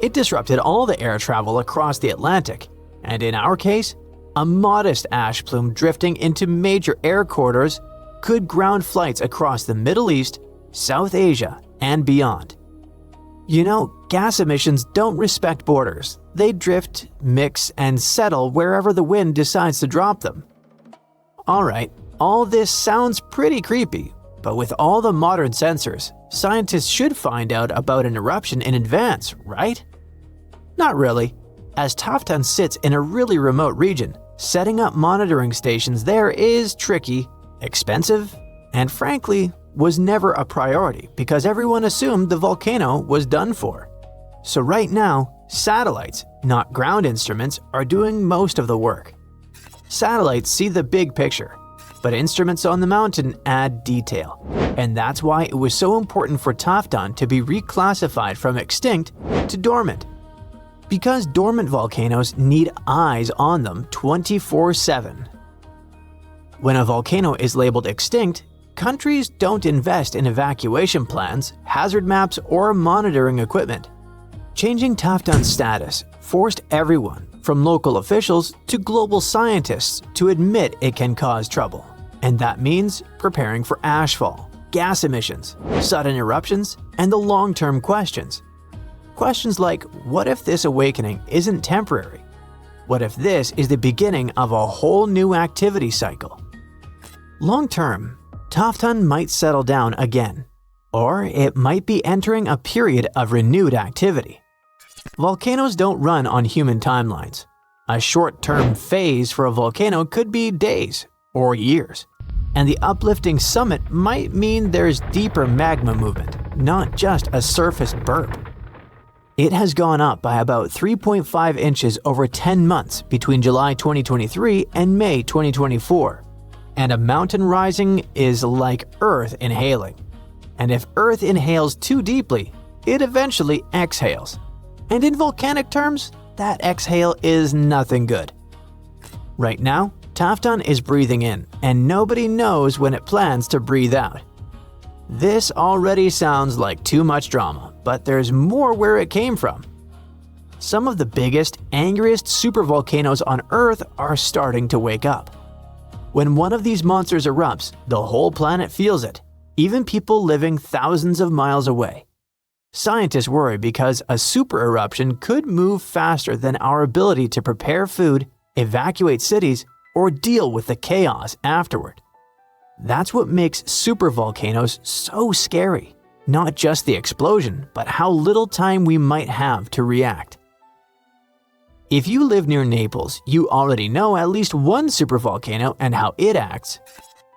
It disrupted all the air travel across the Atlantic, and in our case, a modest ash plume drifting into major air corridors could ground flights across the Middle East, South Asia, and beyond. You know, gas emissions don't respect borders. They drift, mix, and settle wherever the wind decides to drop them. Alright, all this sounds pretty creepy, but with all the modern sensors, scientists should find out about an eruption in advance, right? Not really. As Taftton sits in a really remote region, setting up monitoring stations there is tricky expensive, and frankly, was never a priority because everyone assumed the volcano was done for. So right now, satellites, not ground instruments, are doing most of the work. Satellites see the big picture, but instruments on the mountain add detail. And that's why it was so important for Taftton to be reclassified from extinct to dormant. Because dormant volcanoes need eyes on them 24/7. When a volcano is labeled extinct, countries don't invest in evacuation plans, hazard maps, or monitoring equipment. Changing Taftton's status forced everyone, from local officials to global scientists, to admit it can cause trouble. And that means preparing for ashfall, gas emissions, sudden eruptions, and the long-term questions. Questions like, what if this awakening isn't temporary? What if this is the beginning of a whole new activity cycle? Long-term, Taftton might settle down again, or it might be entering a period of renewed activity. Volcanoes don't run on human timelines. A short-term phase for a volcano could be days or years, and the uplifting summit might mean there's deeper magma movement, not just a surface burp. It has gone up by about 3.5 inches over 10 months between July 2023 and May 2024. And a mountain rising is like Earth inhaling. And if Earth inhales too deeply, it eventually exhales. And in volcanic terms, that exhale is nothing good. Right now, Taftton is breathing in, and nobody knows when it plans to breathe out. This already sounds like too much drama, but there's more where it came from. Some of the biggest, angriest supervolcanoes on Earth are starting to wake up. When one of these monsters erupts, the whole planet feels it, even people living thousands of miles away. Scientists worry because a super eruption could move faster than our ability to prepare food, evacuate cities, or deal with the chaos afterward. That's what makes supervolcanoes so scary. Not just the explosion, but how little time we might have to react. If you live near Naples, you already know at least one supervolcano and how it acts.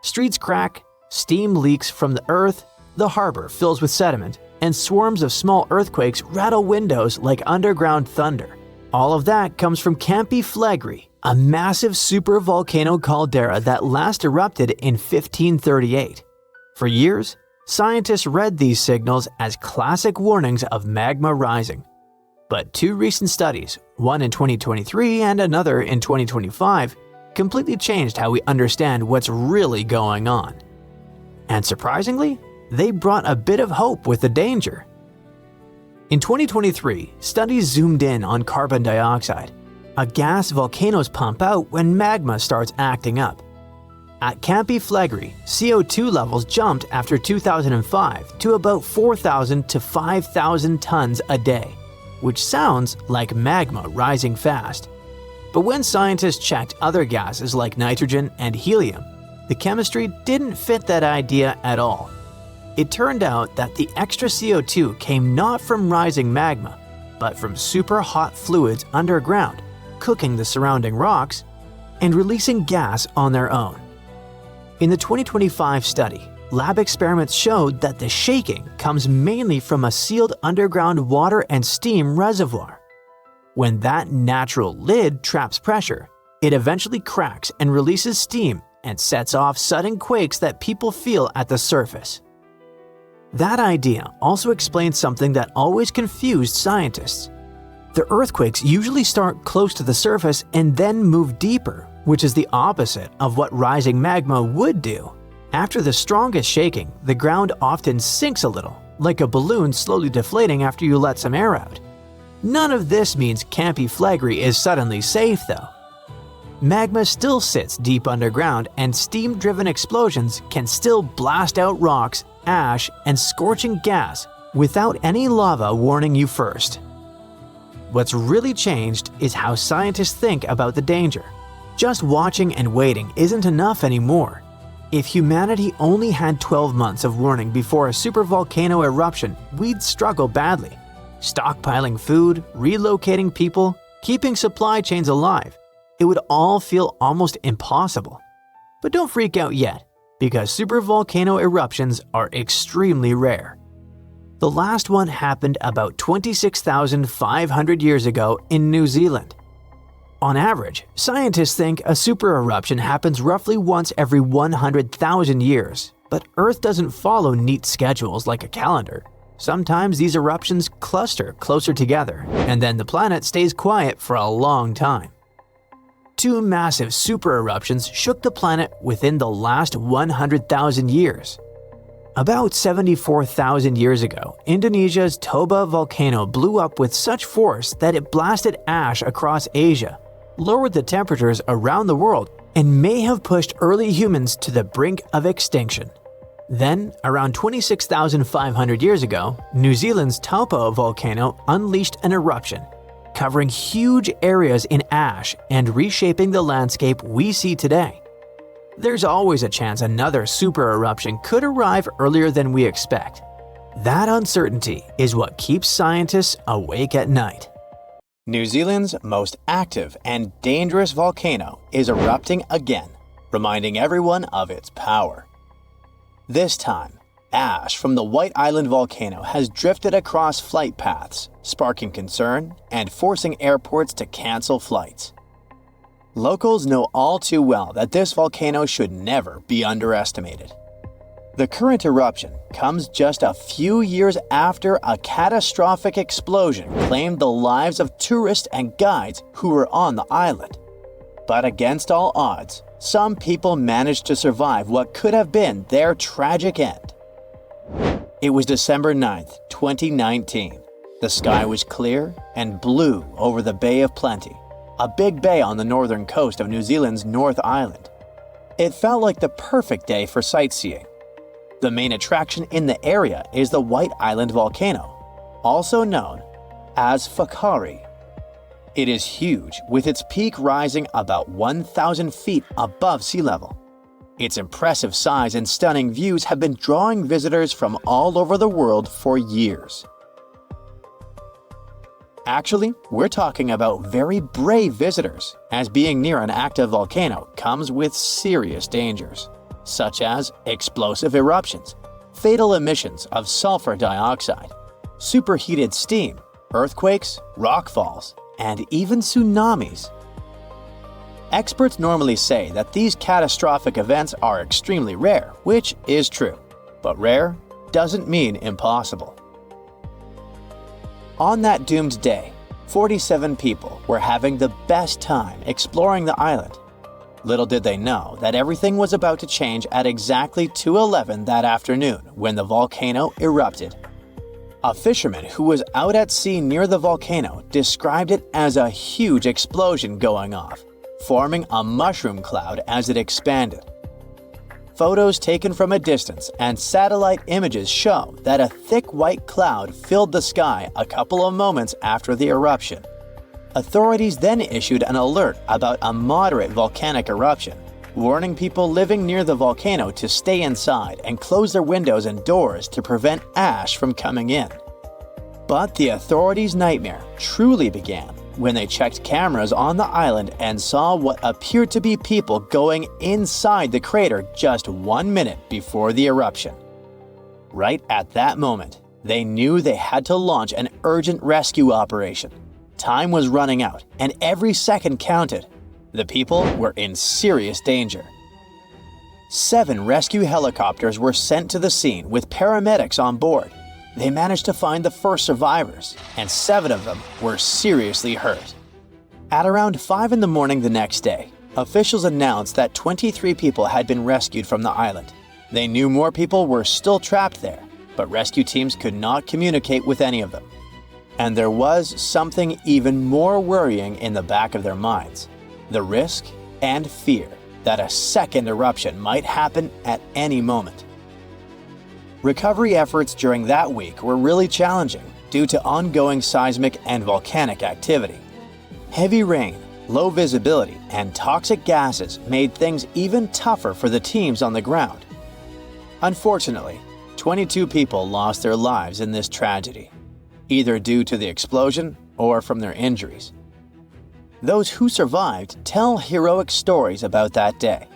Streets crack, steam leaks from the earth, the harbor fills with sediment, and swarms of small earthquakes rattle windows like underground thunder. All of that comes from Campy Flegrei, a massive supervolcano caldera that last erupted in 1538. For years, scientists read these signals as classic warnings of magma rising. But two recent studies, one in 2023 and another in 2025, completely changed how we understand what's really going on. And surprisingly, they brought a bit of hope with the danger. In 2023, studies zoomed in on carbon dioxide, a gas volcanoes pump out when magma starts acting up. At Campy Flegrei, CO2 levels jumped after 2005 to about 4,000 to 5,000 tons a day, which sounds like magma rising fast. But when scientists checked other gases like nitrogen and helium, the chemistry didn't fit that idea at all. It turned out that the extra CO2 came not from rising magma, but from super hot fluids underground, cooking the surrounding rocks and releasing gas on their own. In the 2025 study, lab experiments showed that the shaking comes mainly from a sealed underground water and steam reservoir. When that natural lid traps pressure, it eventually cracks and releases steam and sets off sudden quakes that people feel at the surface. That idea also explains something that always confused scientists. The earthquakes usually start close to the surface and then move deeper, which is the opposite of what rising magma would do. After the strongest shaking, the ground often sinks a little, like a balloon slowly deflating after you let some air out. None of this means Campy Flegrei is suddenly safe though. Magma still sits deep underground, and steam-driven explosions can still blast out rocks, ash, and scorching gas without any lava warning you first. What's really changed is how scientists think about the danger. Just watching and waiting isn't enough anymore. If humanity only had 12 months of warning before a supervolcano eruption, we'd struggle badly. Stockpiling food, relocating people, keeping supply chains alive. It would all feel almost impossible. But don't freak out yet. because supervolcano eruptions are extremely rare. The last one happened about 26,500 years ago in New Zealand. On average, scientists think a super eruption happens roughly once every 100,000 years, but Earth doesn't follow neat schedules like a calendar. Sometimes these eruptions cluster closer together, and then the planet stays quiet for a long time. Two massive super eruptions shook the planet within the last 100,000 years. About 74,000 years ago, Indonesia's Toba volcano blew up with such force that it blasted ash across Asia, lowered the temperatures around the world, and may have pushed early humans to the brink of extinction. Then, around 26,500 years ago, New Zealand's Taupo volcano unleashed an eruption, covering huge areas in ash and reshaping the landscape we see today. There's always a chance another super eruption could arrive earlier than we expect. That uncertainty is what keeps scientists awake at night. New Zealand's most active and dangerous volcano is erupting again, reminding everyone of its power. This time, ash from the White Island volcano has drifted across flight paths, sparking concern and forcing airports to cancel flights. Locals know all too well that this volcano should never be underestimated. The current eruption comes just a few years after a catastrophic explosion claimed the lives of tourists and guides who were on the island. But against all odds, some people managed to survive what could have been their tragic end. It was December 9th, 2019. The sky was clear and blue over the Bay of Plenty, a big bay on the northern coast of New Zealand's North Island. It felt like the perfect day for sightseeing. The main attraction in the area is the White Island volcano, also known as Flegrei. It is huge, with its peak rising about 1,000 feet above sea level. Its impressive size and stunning views have been drawing visitors from all over the world for years. Actually, we're talking about very brave visitors, as being near an active volcano comes with serious dangers, such as explosive eruptions, fatal emissions of sulfur dioxide, superheated steam, earthquakes, rockfalls, and even tsunamis. Experts normally say that these catastrophic events are extremely rare, which is true, but rare doesn't mean impossible. On that doomed day, 47 people were having the best time exploring the island. Little did they know that everything was about to change at exactly 2:11 that afternoon when the volcano erupted. A fisherman who was out at sea near the volcano described it as a huge explosion going off, forming a mushroom cloud as it expanded. Photos taken from a distance and satellite images show that a thick white cloud filled the sky a couple of moments after the eruption. Authorities then issued an alert about a moderate volcanic eruption, warning people living near the volcano to stay inside and close their windows and doors to prevent ash from coming in. But the authorities' nightmare truly began when they checked cameras on the island and saw what appeared to be people going inside the crater just 1 minute before the eruption. Right at that moment, they knew they had to launch an urgent rescue operation. Time was running out, and every second counted. The people were in serious danger. 7 rescue helicopters were sent to the scene with paramedics on board. They managed to find the first survivors, and 7 of them were seriously hurt. At around 5 in the morning the next day, officials announced that 23 people had been rescued from the island. They knew more people were still trapped there, but rescue teams could not communicate with any of them. And there was something even more worrying in the back of their minds: the risk and fear that a second eruption might happen at any moment. Recovery efforts during that week were really challenging due to ongoing seismic and volcanic activity. Heavy rain, low visibility, and toxic gases made things even tougher for the teams on the ground. Unfortunately, 22 people lost their lives in this tragedy, either due to the explosion or from their injuries. Those who survived tell heroic stories about that day.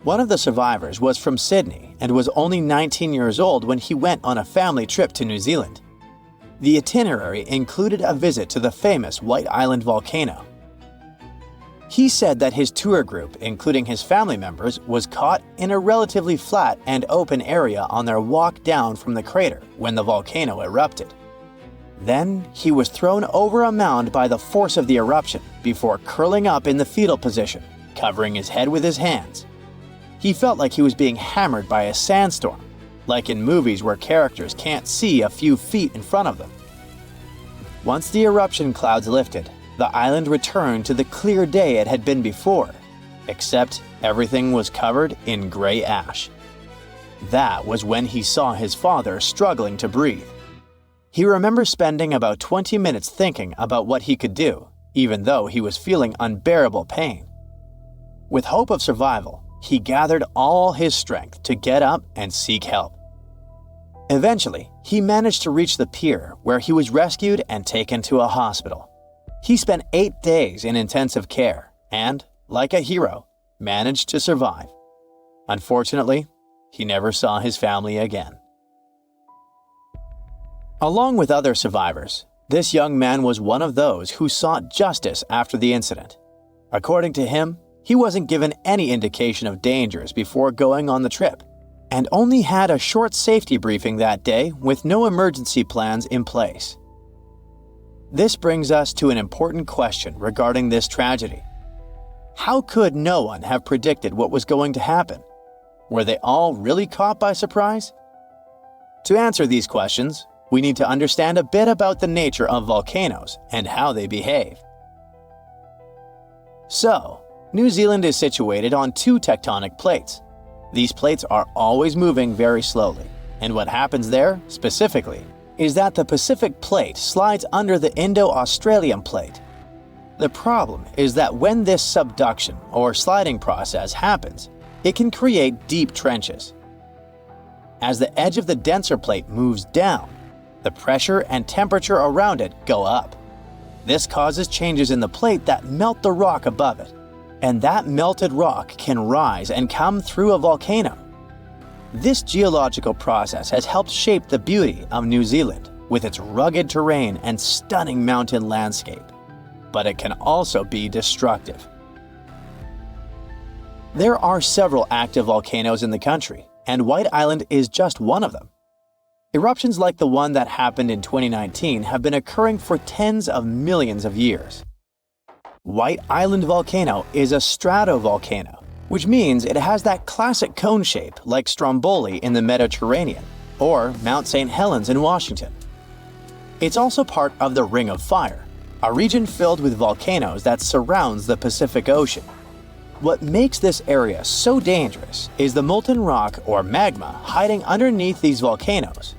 One of the survivors was from Sydney and was only 19 years old when he went on a family trip to New Zealand. The itinerary included a visit to the famous White Island volcano. He said that his tour group, including his family members, was caught in a relatively flat and open area on their walk down from the crater when the volcano erupted. Then he was thrown over a mound by the force of the eruption before curling up in the fetal position, covering his head with his hands. He felt like he was being hammered by a sandstorm, like in movies where characters can't see a few feet in front of them. Once the eruption clouds lifted, the island returned to the clear day it had been before, except everything was covered in gray ash. That was when he saw his father struggling to breathe. He remembers spending about 20 minutes thinking about what he could do, even though he was feeling unbearable pain. With hope of survival, he gathered all his strength to get up and seek help. Eventually, he managed to reach the pier where he was rescued and taken to a hospital. He spent 8 days in intensive care and, like a hero, managed to survive. Unfortunately, he never saw his family again. Along with other survivors, this young man was one of those who sought justice after the incident. According to him, he wasn't given any indication of dangers before going on the trip, and only had a short safety briefing that day with no emergency plans in place. This brings us to an important question regarding this tragedy. How could no one have predicted what was going to happen? Were they all really caught by surprise? To answer these questions, we need to understand a bit about the nature of volcanoes and how they behave. So, New Zealand is situated on 2 tectonic plates. These plates are always moving very slowly, and what happens there, specifically, is that the Pacific Plate slides under the Indo-Australian Plate. The problem is that when this subduction or sliding process happens, it can create deep trenches. As the edge of the denser plate moves down, the pressure and temperature around it go up. This causes changes in the plate that melt the rock above it, and that melted rock can rise and come through a volcano. This geological process has helped shape the beauty of New Zealand with its rugged terrain and stunning mountain landscape, but it can also be destructive. There are several active volcanoes in the country, and White Island is just one of them. Eruptions like the one that happened in 2019 have been occurring for tens of millions of years. White Island volcano is a stratovolcano, which means it has that classic cone shape like Stromboli in the Mediterranean or Mount St. Helens in Washington. It's also part of the Ring of Fire, a region filled with volcanoes that surrounds the Pacific Ocean. What makes this area so dangerous is the molten rock or magma hiding underneath these volcanoes.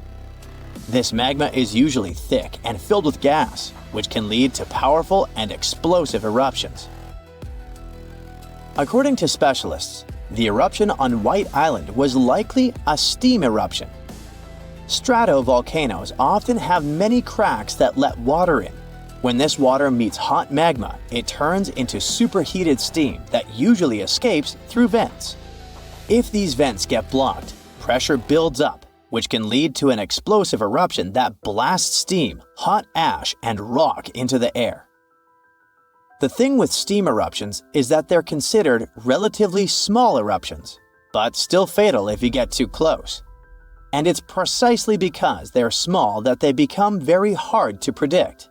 This magma is usually thick and filled with gas, which can lead to powerful and explosive eruptions. According to specialists, the eruption on White Island was likely a steam eruption. Stratovolcanoes often have many cracks that let water in. When this water meets hot magma, it turns into superheated steam that usually escapes through vents. If these vents get blocked, pressure builds up, which can lead to an explosive eruption that blasts steam, hot ash, and rock into the air. The thing with steam eruptions is that they're considered relatively small eruptions, but still fatal if you get too close. And it's precisely because they're small that they become very hard to predict.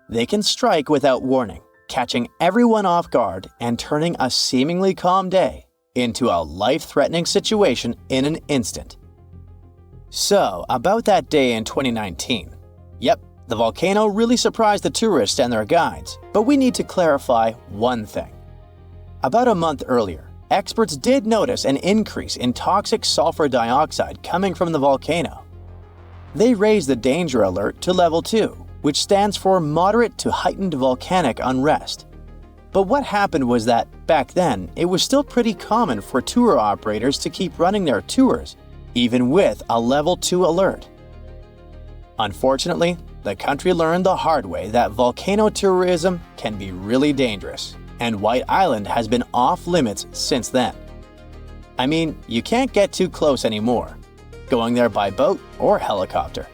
They can strike without warning, catching everyone off guard and turning a seemingly calm day into a life-threatening situation in an instant. So, about that day in 2019. Yep, the volcano really surprised the tourists and their guides, but we need to clarify one thing. About a month earlier, experts did notice an increase in toxic sulfur dioxide coming from the volcano. They raised the danger alert to level 2, which stands for moderate to heightened volcanic unrest. But what happened was that, back then, it was still pretty common for tour operators to keep running their tours, even with a level 2 alert. Unfortunately, the country learned the hard way that volcano tourism can be really dangerous, and White Island has been off limits since then. I mean, you can't get too close anymore, going there by boat or helicopter.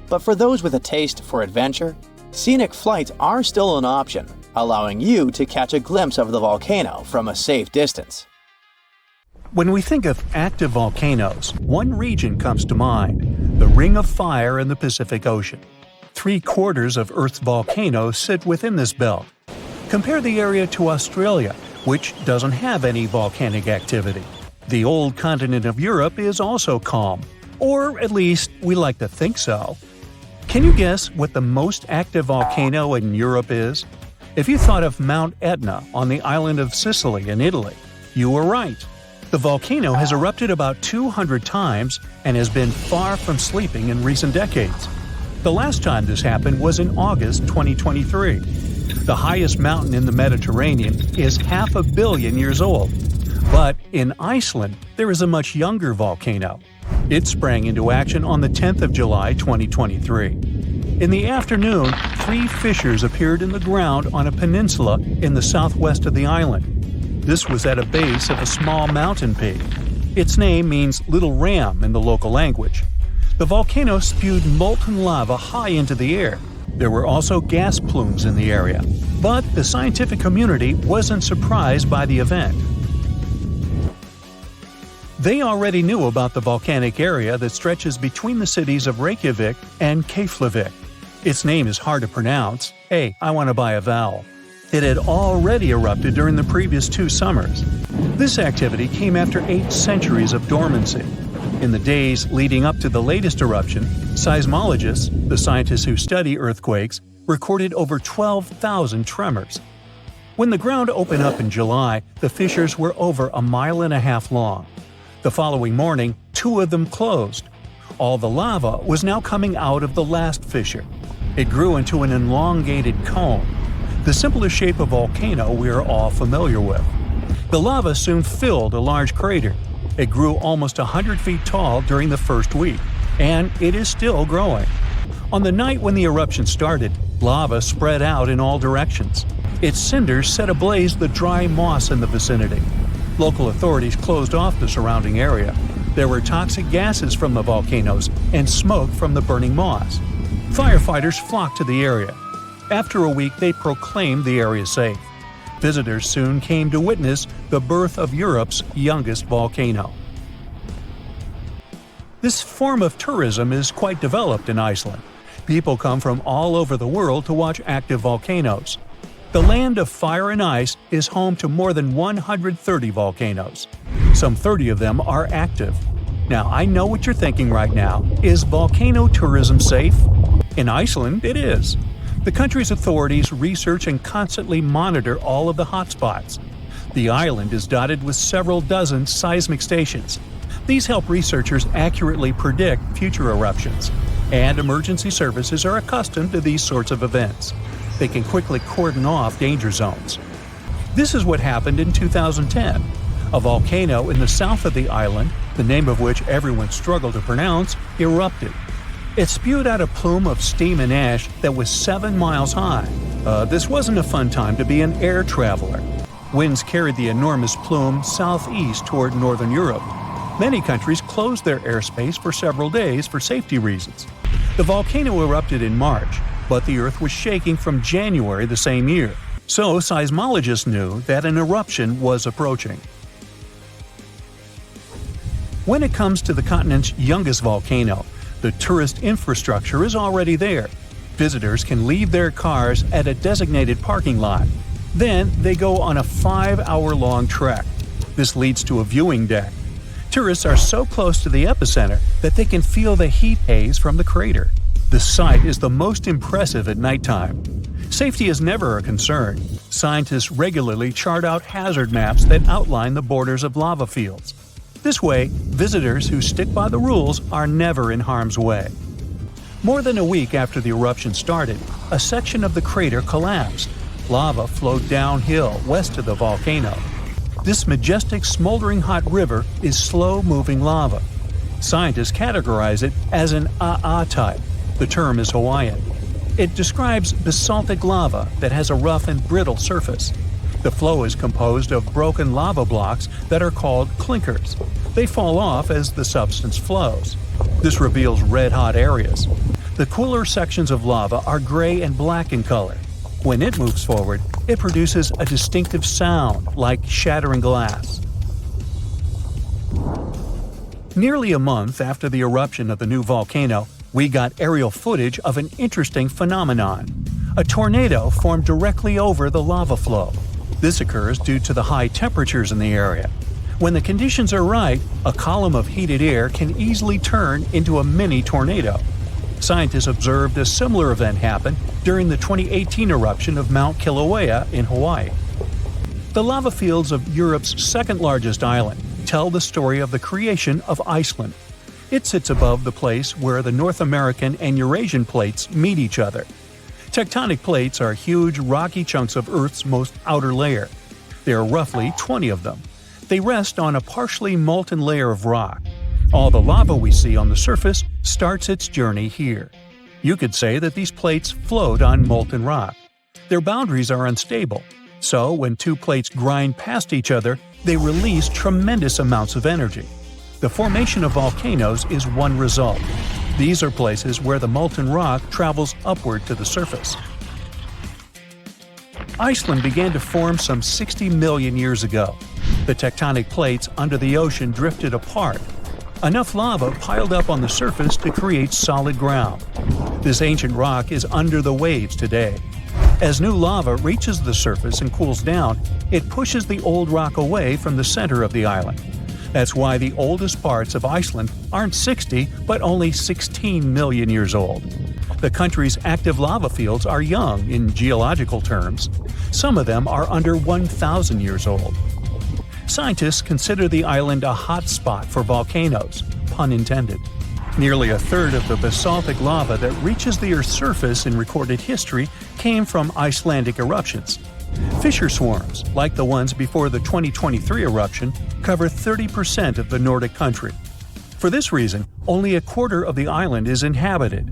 But for those with a taste for adventure, scenic flights are still an option, allowing you to catch a glimpse of the volcano from a safe distance. When we think of active volcanoes, one region comes to mind: the Ring of Fire in the Pacific Ocean. 3/4 of Earth's volcanoes sit within this belt. Compare the area to Australia, which doesn't have any volcanic activity. The old continent of Europe is also calm, or at least we like to think so. Can you guess what the most active volcano in Europe is? If you thought of Mount Etna on the island of Sicily in Italy, you were right. The volcano has erupted about 200 times and has been far from sleeping in recent decades. The last time this happened was in August 2023. The highest mountain in the Mediterranean is 500 million years old. But in Iceland, there is a much younger volcano. It sprang into action on the 10th of July 2023. In the afternoon, 3 fissures appeared in the ground on a peninsula in the southwest of the island. This was at a base of a small mountain peak. Its name means Little Ram in the local language. The volcano spewed molten lava high into the air. There were also gas plumes in the area. But the scientific community wasn't surprised by the event. They already knew about the volcanic area that stretches between the cities of Reykjavik and Keflavik. Its name is hard to pronounce. Hey, I want to buy a vowel. It had already erupted during the previous 2 summers. This activity came after 8 centuries of dormancy. In the days leading up to the latest eruption, seismologists, the scientists who study earthquakes, recorded over 12,000 tremors. When the ground opened up in July, the fissures were over 1.5 miles long. The following morning, 2 of them closed. All the lava was now coming out of the last fissure. It grew into an elongated cone, the simplest shape of volcano we are all familiar with. The lava soon filled a large crater. It grew almost 100 feet tall during the first week, and it is still growing. On the night when the eruption started, lava spread out in all directions. Its cinders set ablaze the dry moss in the vicinity. Local authorities closed off the surrounding area. There were toxic gases from the volcanoes and smoke from the burning moss. Firefighters flocked to the area. After a week, they proclaimed the area safe. Visitors soon came to witness the birth of Europe's youngest volcano. This form of tourism is quite developed in Iceland. People come from all over the world to watch active volcanoes. The land of fire and ice is home to more than 130 volcanoes. Some 30 of them are active. Now, I know what you're thinking right now. Is volcano tourism safe? In Iceland, it is. The country's authorities research and constantly monitor all of the hotspots. The island is dotted with several dozen seismic stations. These help researchers accurately predict future eruptions, and emergency services are accustomed to these sorts of events. They can quickly cordon off danger zones. This is what happened in 2010. A volcano in the south of the island, the name of which everyone struggled to pronounce, erupted. It spewed out a plume of steam and ash that was 7 miles high. This wasn't a fun time to be an air traveler. Winds carried the enormous plume southeast toward northern Europe. Many countries closed their airspace for several days for safety reasons. The volcano erupted in March, but the Earth was shaking from January the same year, so seismologists knew that an eruption was approaching. When it comes to the continent's youngest volcano, the tourist infrastructure is already there. Visitors can leave their cars at a designated parking lot. Then they go on a 5-hour-long trek. This leads to a viewing deck. Tourists are so close to the epicenter that they can feel the heat haze from the crater. The sight is the most impressive at nighttime. Safety is never a concern. Scientists regularly chart out hazard maps that outline the borders of lava fields. This way, visitors who stick by the rules are never in harm's way. More than a week after the eruption started, a section of the crater collapsed. Lava flowed downhill west of the volcano. This majestic smoldering hot river is slow-moving lava. Scientists categorize it as an AA type. The term is Hawaiian. It describes basaltic lava that has a rough and brittle surface. The flow is composed of broken lava blocks that are called clinkers. They fall off as the substance flows. This reveals red-hot areas. The cooler sections of lava are gray and black in color. When it moves forward, it produces a distinctive sound like shattering glass. Nearly a month after the eruption of the new volcano, we got aerial footage of an interesting phenomenon. A tornado formed directly over the lava flow. This occurs due to the high temperatures in the area. When the conditions are right, a column of heated air can easily turn into a mini tornado. Scientists observed a similar event happen during the 2018 eruption of Mount Kilauea in Hawaii. The lava fields of Europe's second-largest island tell the story of the creation of Iceland. It sits above the place where the North American and Eurasian plates meet each other. Tectonic plates are huge rocky chunks of Earth's most outer layer. There are roughly 20 of them. They rest on a partially molten layer of rock. All the lava we see on the surface starts its journey here. You could say that these plates float on molten rock. Their boundaries are unstable, so when two plates grind past each other, they release tremendous amounts of energy. The formation of volcanoes is one result. These are places where the molten rock travels upward to the surface. Iceland began to form some 60 million years ago. The tectonic plates under the ocean drifted apart. Enough lava piled up on the surface to create solid ground. This ancient rock is under the waves today. As new lava reaches the surface and cools down, it pushes the old rock away from the center of the island. That's why the oldest parts of Iceland aren't 60, but only 16 million years old. The country's active lava fields are young in geological terms. Some of them are under 1,000 years old. Scientists consider the island a hot spot for volcanoes, pun intended. Nearly a third of the basaltic lava that reaches the Earth's surface in recorded history came from Icelandic eruptions. Fissure swarms, like the ones before the 2023 eruption, cover 30% of the Nordic country. For this reason, only a quarter of the island is inhabited.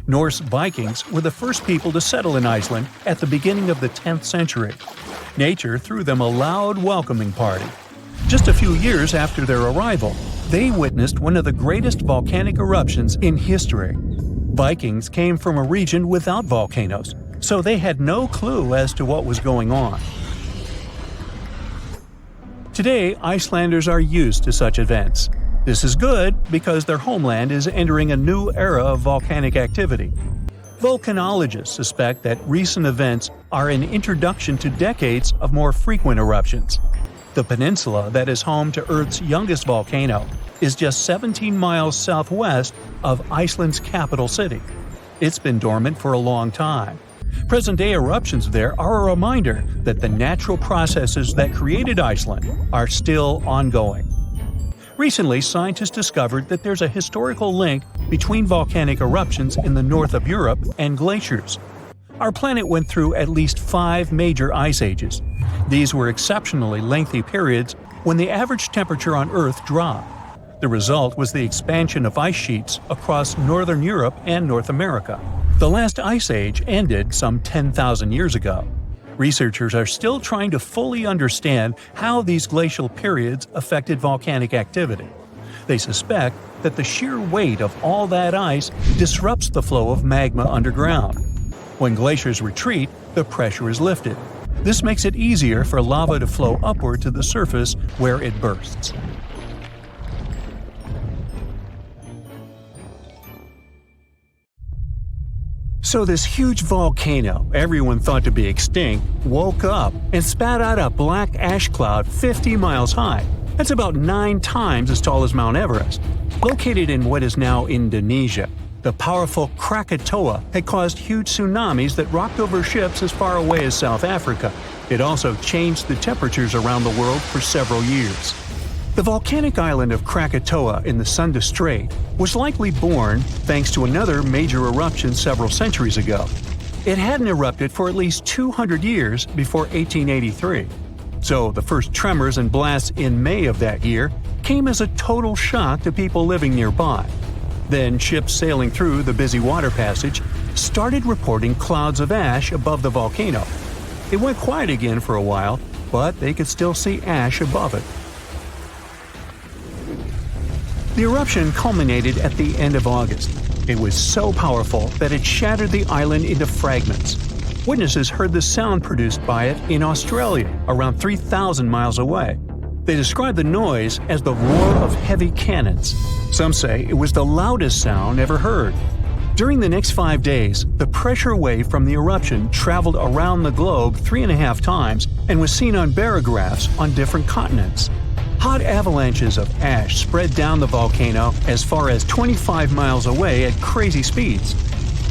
Norse Vikings were the first people to settle in Iceland at the beginning of the 10th century. Nature threw them a loud welcoming party. Just a few years after their arrival, they witnessed one of the greatest volcanic eruptions in history. Vikings came from a region without volcanoes, so they had no clue as to what was going on. Today, Icelanders are used to such events. This is good because their homeland is entering a new era of volcanic activity. Volcanologists suspect that recent events are an introduction to decades of more frequent eruptions. The peninsula that is home to Earth's youngest volcano is just 17 miles southwest of Iceland's capital city. It's been dormant for a long time. Present-day eruptions there are a reminder that the natural processes that created Iceland are still ongoing. Recently, scientists discovered that there's a historical link between volcanic eruptions in the north of Europe and glaciers. Our planet went through at least 5 major ice ages. These were exceptionally lengthy periods when the average temperature on Earth dropped. The result was the expansion of ice sheets across northern Europe and North America. The last ice age ended some 10,000 years ago. Researchers are still trying to fully understand how these glacial periods affected volcanic activity. They suspect that the sheer weight of all that ice disrupts the flow of magma underground. When glaciers retreat, the pressure is lifted. This makes it easier for lava to flow upward to the surface where it bursts. So this huge volcano, everyone thought to be extinct, woke up and spat out a black ash cloud 50 miles high. That's about 9 times as tall as Mount Everest. Located in what is now Indonesia, the powerful Krakatoa had caused huge tsunamis that rocked over ships as far away as South Africa. It also changed the temperatures around the world for several years. The volcanic island of Krakatoa in the Sunda Strait was likely born thanks to another major eruption several centuries ago. It hadn't erupted for at least 200 years before 1883. So the first tremors and blasts in May of that year came as a total shock to people living nearby. Then ships sailing through the busy water passage started reporting clouds of ash above the volcano. It went quiet again for a while, but they could still see ash above it. The eruption culminated at the end of August. It was so powerful that it shattered the island into fragments. Witnesses heard the sound produced by it in Australia, around 3,000 miles away. They describe the noise as the roar of heavy cannons. Some say it was the loudest sound ever heard. During the next 5 days, the pressure wave from the eruption traveled around the globe 3.5 times and was seen on barographs on different continents. Hot avalanches of ash spread down the volcano as far as 25 miles away at crazy speeds.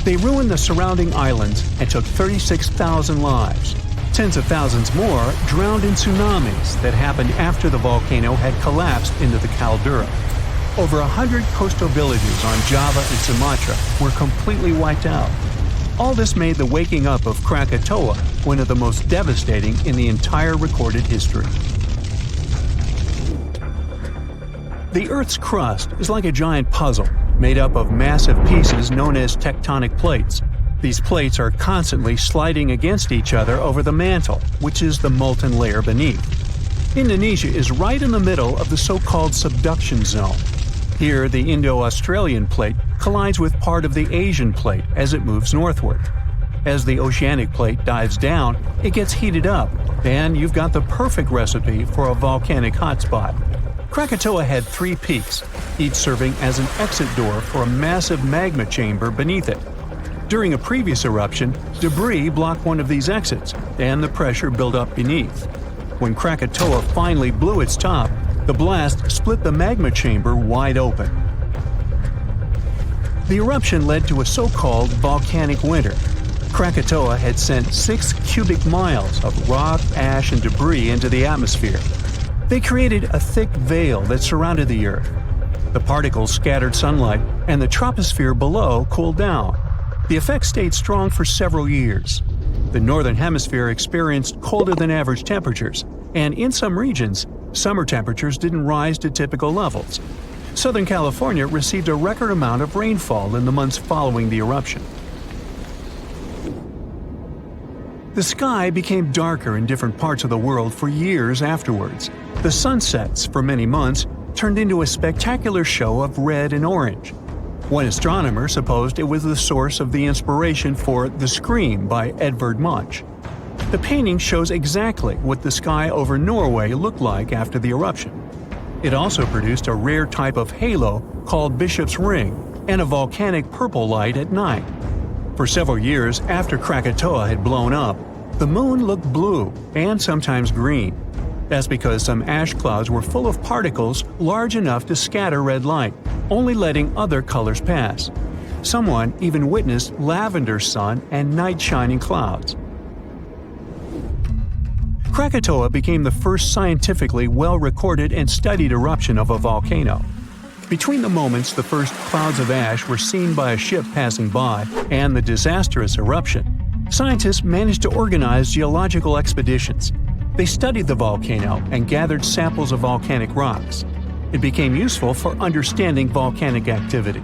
They ruined the surrounding islands and took 36,000 lives. Tens of thousands more drowned in tsunamis that happened after the volcano had collapsed into the caldera. Over 100 coastal villages on Java and Sumatra were completely wiped out. All this made the waking up of Krakatoa one of the most devastating in the entire recorded history. The Earth's crust is like a giant puzzle, made up of massive pieces known as tectonic plates. These plates are constantly sliding against each other over the mantle, which is the molten layer beneath. Indonesia is right in the middle of the so-called subduction zone. Here, the Indo-Australian plate collides with part of the Asian plate as it moves northward. As the oceanic plate dives down, it gets heated up, and you've got the perfect recipe for a volcanic hotspot. Krakatoa had 3 peaks, each serving as an exit door for a massive magma chamber beneath it. During a previous eruption, debris blocked one of these exits, and the pressure built up beneath. When Krakatoa finally blew its top, the blast split the magma chamber wide open. The eruption led to a so-called volcanic winter. Krakatoa had sent 6 cubic miles of rock, ash, and debris into the atmosphere. They created a thick veil that surrounded the Earth. The particles scattered sunlight, and the troposphere below cooled down. The effect stayed strong for several years. The northern hemisphere experienced colder than average temperatures, and in some regions, summer temperatures didn't rise to typical levels. Southern California received a record amount of rainfall in the months following the eruption. The sky became darker in different parts of the world for years afterwards. The sunsets, for many months, turned into a spectacular show of red and orange. One astronomer supposed it was the source of the inspiration for The Scream by Edvard Munch. The painting shows exactly what the sky over Norway looked like after the eruption. It also produced a rare type of halo called Bishop's Ring and a volcanic purple light at night. For several years after Krakatoa had blown up, the moon looked blue and sometimes green. That's because some ash clouds were full of particles large enough to scatter red light, only letting other colors pass. Someone even witnessed lavender sun and night-shining clouds. Krakatoa became the first scientifically well-recorded and studied eruption of a volcano. Between the moments the first clouds of ash were seen by a ship passing by and the disastrous eruption, scientists managed to organize geological expeditions. They studied the volcano and gathered samples of volcanic rocks. It became useful for understanding volcanic activity.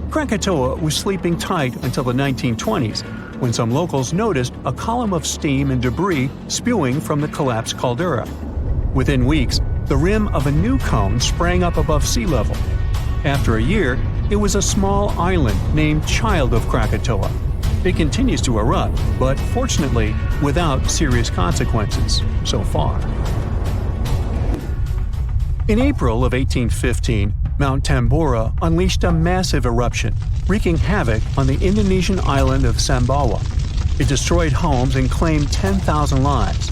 Krakatoa was sleeping tight until the 1920s, when some locals noticed a column of steam and debris spewing from the collapsed caldera. Within weeks, the rim of a new cone sprang up above sea level. After a year, it was a small island named Child of Krakatoa. It continues to erupt, but fortunately without serious consequences so far. In April of 1815, Mount Tambora unleashed a massive eruption, wreaking havoc on the Indonesian island of Sumbawa. It destroyed homes and claimed 10,000 lives.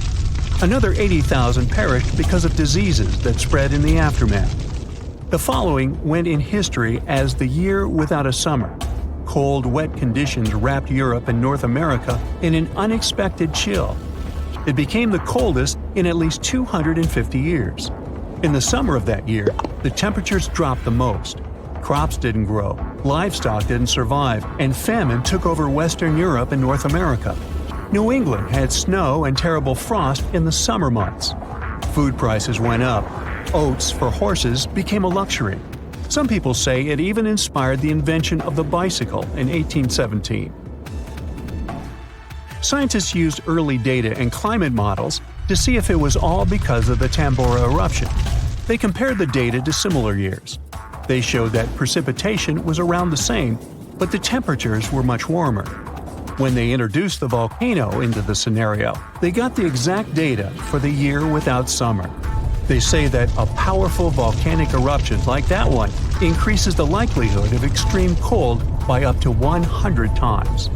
Another 80,000 perished because of diseases that spread in the aftermath. The following went in history as the year without a summer. Cold, wet conditions wrapped Europe and North America in an unexpected chill. It became the coldest in at least 250 years. In the summer of that year, the temperatures dropped the most. Crops didn't grow, livestock didn't survive, and famine took over Western Europe and North America. New England had snow and terrible frost in the summer months. Food prices went up. Oats for horses became a luxury. Some people say it even inspired the invention of the bicycle in 1817. Scientists used early data and climate models to see if it was all because of the Tambora eruption. They compared the data to similar years. They showed that precipitation was around the same, but the temperatures were much warmer. When they introduced the volcano into the scenario, they got the exact data for the year without summer. They say that a powerful volcanic eruption like that one increases the likelihood of extreme cold by up to 100 times.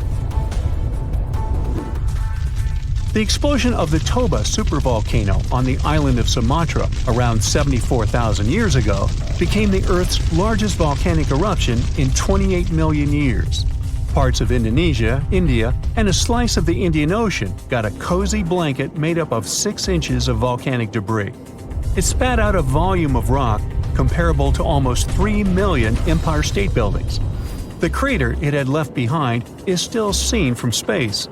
The explosion of the Toba supervolcano on the island of Sumatra around 74,000 years ago became the Earth's largest volcanic eruption in 28 million years. Parts of Indonesia, India, and a slice of the Indian Ocean got a cozy blanket made up of 6 inches of volcanic debris. It spat out a volume of rock comparable to almost 3 million Empire State Buildings. The crater it had left behind is still seen from space.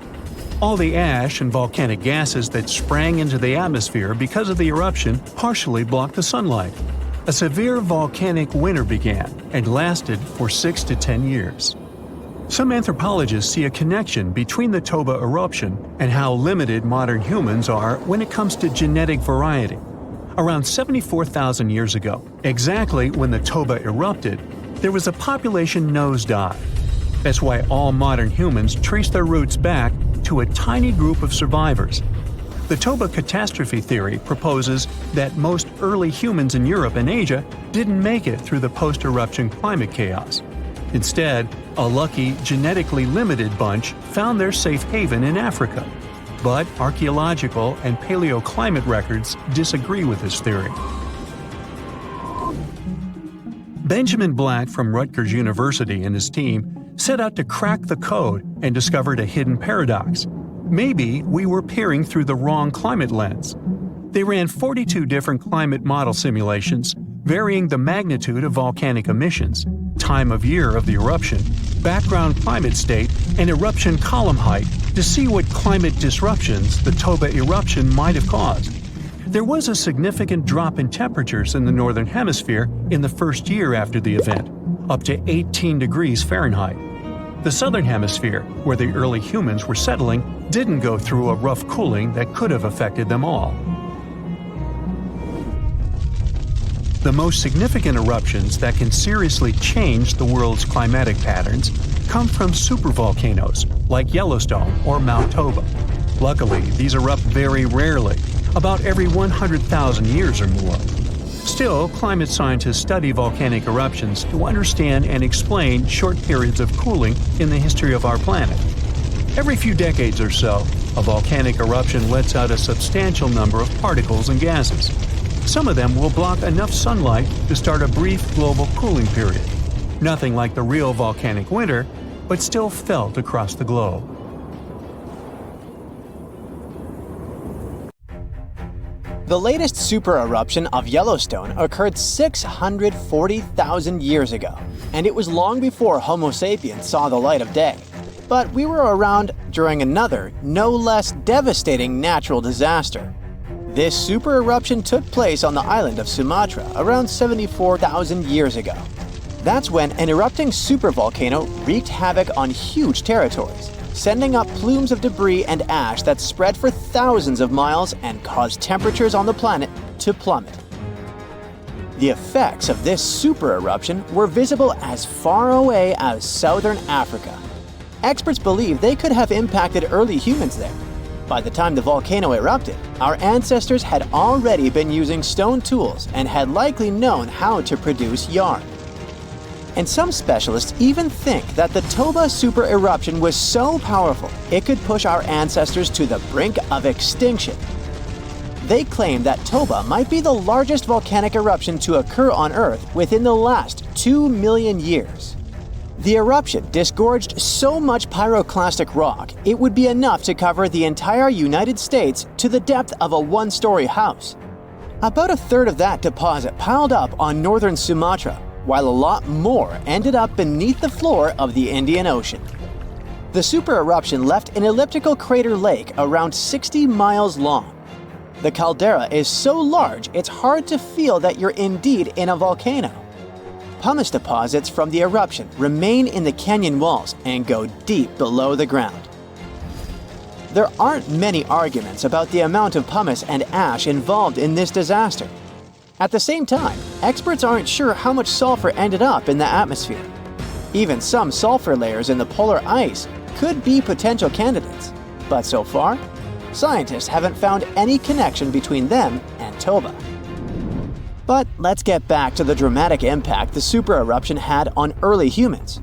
All the ash and volcanic gases that sprang into the atmosphere because of the eruption partially blocked the sunlight. A severe volcanic winter began and lasted for 6 to 10 years. Some anthropologists see a connection between the Toba eruption and how limited modern humans are when it comes to genetic variety. Around 74,000 years ago, exactly when the Toba erupted, there was a population nosedive. That's why all modern humans trace their roots back to a tiny group of survivors. The Toba catastrophe theory proposes that most early humans in Europe and Asia didn't make it through the post-eruption climate chaos. Instead, a lucky, genetically limited bunch found their safe haven in Africa. But archaeological and paleoclimate records disagree with this theory. Benjamin Black from Rutgers University and his team set out to crack the code and discovered a hidden paradox. Maybe we were peering through the wrong climate lens. They ran 42 different climate model simulations, varying the magnitude of volcanic emissions, time of year of the eruption, background climate state, and eruption column height to see what climate disruptions the Toba eruption might have caused. There was a significant drop in temperatures in the northern hemisphere in the first year after the event, up to 18 degrees Fahrenheit. The southern hemisphere, where the early humans were settling, didn't go through a rough cooling that could have affected them all. The most significant eruptions that can seriously change the world's climatic patterns come from supervolcanoes like Yellowstone or Mount Toba. Luckily, these erupt very rarely, about every 100,000 years or more. Still, climate scientists study volcanic eruptions to understand and explain short periods of cooling in the history of our planet. Every few decades or so, a volcanic eruption lets out a substantial number of particles and gases. Some of them will block enough sunlight to start a brief global cooling period. Nothing like the real volcanic winter, but still felt across the globe. The latest super eruption of Yellowstone occurred 640,000 years ago, and it was long before Homo sapiens saw the light of day. But we were around during another, no less devastating natural disaster. This super eruption took place on the island of Sumatra around 74,000 years ago. That's when an erupting supervolcano wreaked havoc on huge territories, sending up plumes of debris and ash that spread for thousands of miles and caused temperatures on the planet to plummet. The effects of this super eruption were visible as far away as southern Africa. Experts believe they could have impacted early humans there. By the time the volcano erupted, our ancestors had already been using stone tools and had likely known how to produce yarn. And some specialists even think that the Toba super eruption was so powerful it could push our ancestors to the brink of extinction. They claim that Toba might be the largest volcanic eruption to occur on Earth within the last 2 million years. The eruption disgorged so much pyroclastic rock, it would be enough to cover the entire United States to the depth of a one-story house. About a third of that deposit piled up on northern Sumatra, while a lot more ended up beneath the floor of the Indian Ocean. The super eruption left an elliptical crater lake around 60 miles long. The caldera is so large it's hard to feel that you're indeed in a volcano. Pumice deposits from the eruption remain in the canyon walls and go deep below the ground. there aren't many arguments about the amount of pumice and ash involved in this disaster. At the same time, experts aren't sure how much sulfur ended up in the atmosphere. Even some sulfur layers in the polar ice could be potential candidates, but so far, scientists haven't found any connection between them and Toba. But let's get back to the dramatic impact the super eruption had on early humans.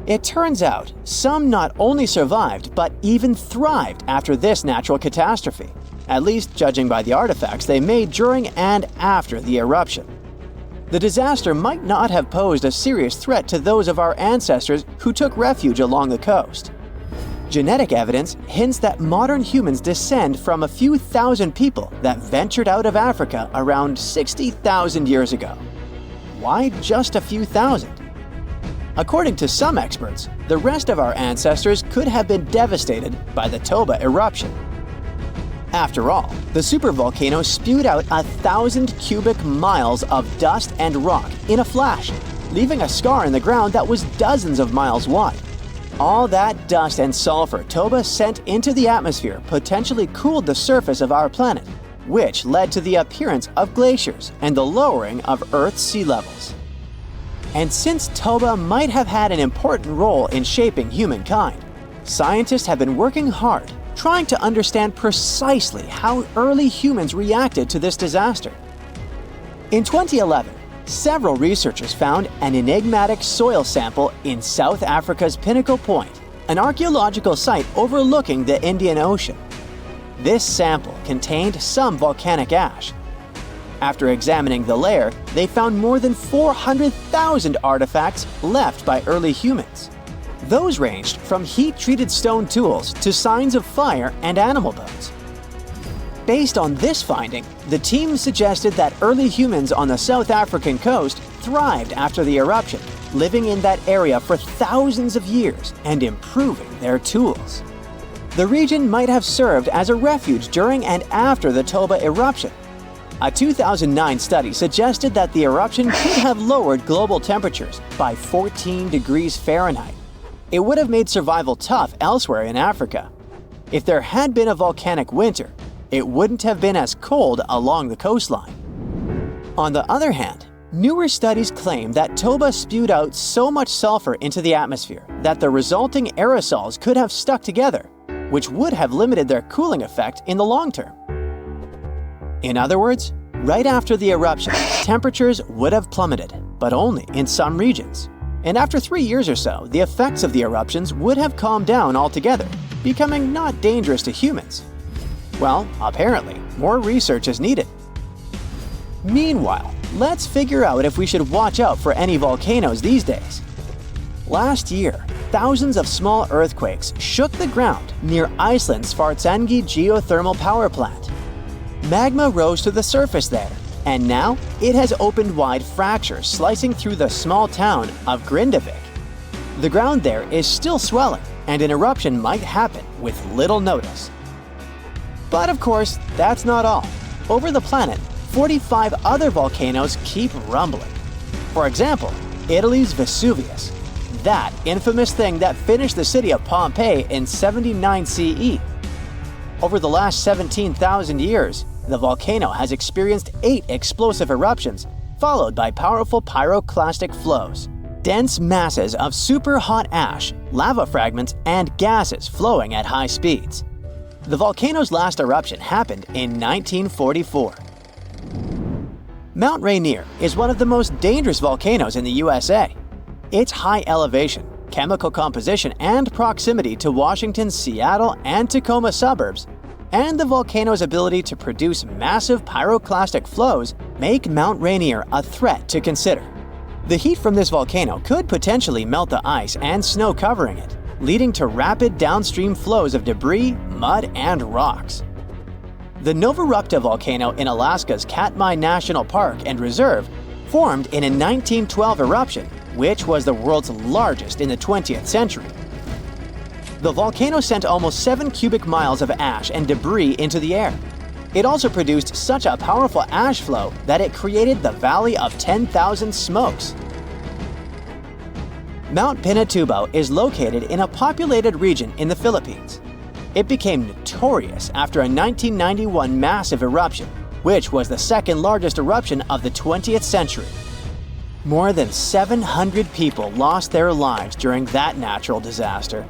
It turns out some not only survived but even thrived after this natural catastrophe, at least judging by the artifacts they made during and after the eruption. The disaster might not have posed a serious threat to those of our ancestors who took refuge along the coast. Genetic evidence hints that modern humans descend from a few thousand people that ventured out of Africa around 60,000 years ago. Why just a few thousand? According to some experts, the rest of our ancestors could have been devastated by the Toba eruption. After all, the supervolcano spewed out 1,000 cubic miles of dust and rock in a flash, leaving a scar in the ground that was dozens of miles wide. All that dust and sulfur Toba sent into the atmosphere potentially cooled the surface of our planet, which led to the appearance of glaciers and the lowering of Earth's sea levels. And since Toba might have had an important role in shaping humankind, scientists have been working hard trying to understand precisely how early humans reacted to this disaster. In 2011, several researchers found an enigmatic soil sample in South Africa's Pinnacle Point, an archaeological site overlooking the Indian Ocean. This sample contained some volcanic ash. After examining the layer, they found more than 400,000 artifacts left by early humans. Those ranged from heat-treated stone tools to signs of fire and animal bones. Based on this finding, the team suggested that early humans on the South African coast thrived after the eruption, living in that area for thousands of years and improving their tools. The region might have served as a refuge during and after the Toba eruption. A 2009 study suggested that the eruption could have lowered global temperatures by 14 degrees Fahrenheit. It would have made survival tough elsewhere in Africa. If there had been a volcanic winter, it wouldn't have been as cold along the coastline. On the other hand, newer studies claim that Toba spewed out so much sulfur into the atmosphere that the resulting aerosols could have stuck together, which would have limited their cooling effect in the long term. In other words, right after the eruption, temperatures would have plummeted, but only in some regions. And after 3 years or so, the effects of the eruptions would have calmed down altogether, becoming not dangerous to humans. Well, apparently, more research is needed. Meanwhile, let's figure out if we should watch out for any volcanoes these days. Last year, thousands of small earthquakes shook the ground near Iceland's Svartsengi geothermal power plant. Magma rose to the surface there, and now it has opened wide fractures slicing through the small town of Grindavik. The ground there is still swelling, and an eruption might happen with little notice. But of course, that's not all. Over the planet, 45 other volcanoes keep rumbling. For example, Italy's Vesuvius, that infamous thing that finished the city of Pompeii in 79 CE. Over the last 17,000 years, the volcano has experienced 8 explosive eruptions, followed by powerful pyroclastic flows, dense masses of super hot ash, lava fragments, and gases flowing at high speeds. The volcano's last eruption happened in 1944. Mount Rainier is one of the most dangerous volcanoes in the USA. Its high elevation, chemical composition, and proximity to Washington's Seattle and Tacoma suburbs, and the volcano's ability to produce massive pyroclastic flows make Mount Rainier a threat to consider. The heat from this volcano could potentially melt the ice and snow covering it, leading to rapid downstream flows of debris, mud, and rocks. The Novarupta volcano in Alaska's Katmai National Park and Reserve formed in a 1912 eruption, which was the world's largest in the 20th century. The volcano sent almost 7 cubic miles of ash and debris into the air. It also produced such a powerful ash flow that it created the Valley of 10,000 Smokes. Mount Pinatubo is located in a populated region in the Philippines. It became notorious after a 1991 massive eruption, which was the second largest eruption of the 20th century. More than 700 people lost their lives during that natural disaster.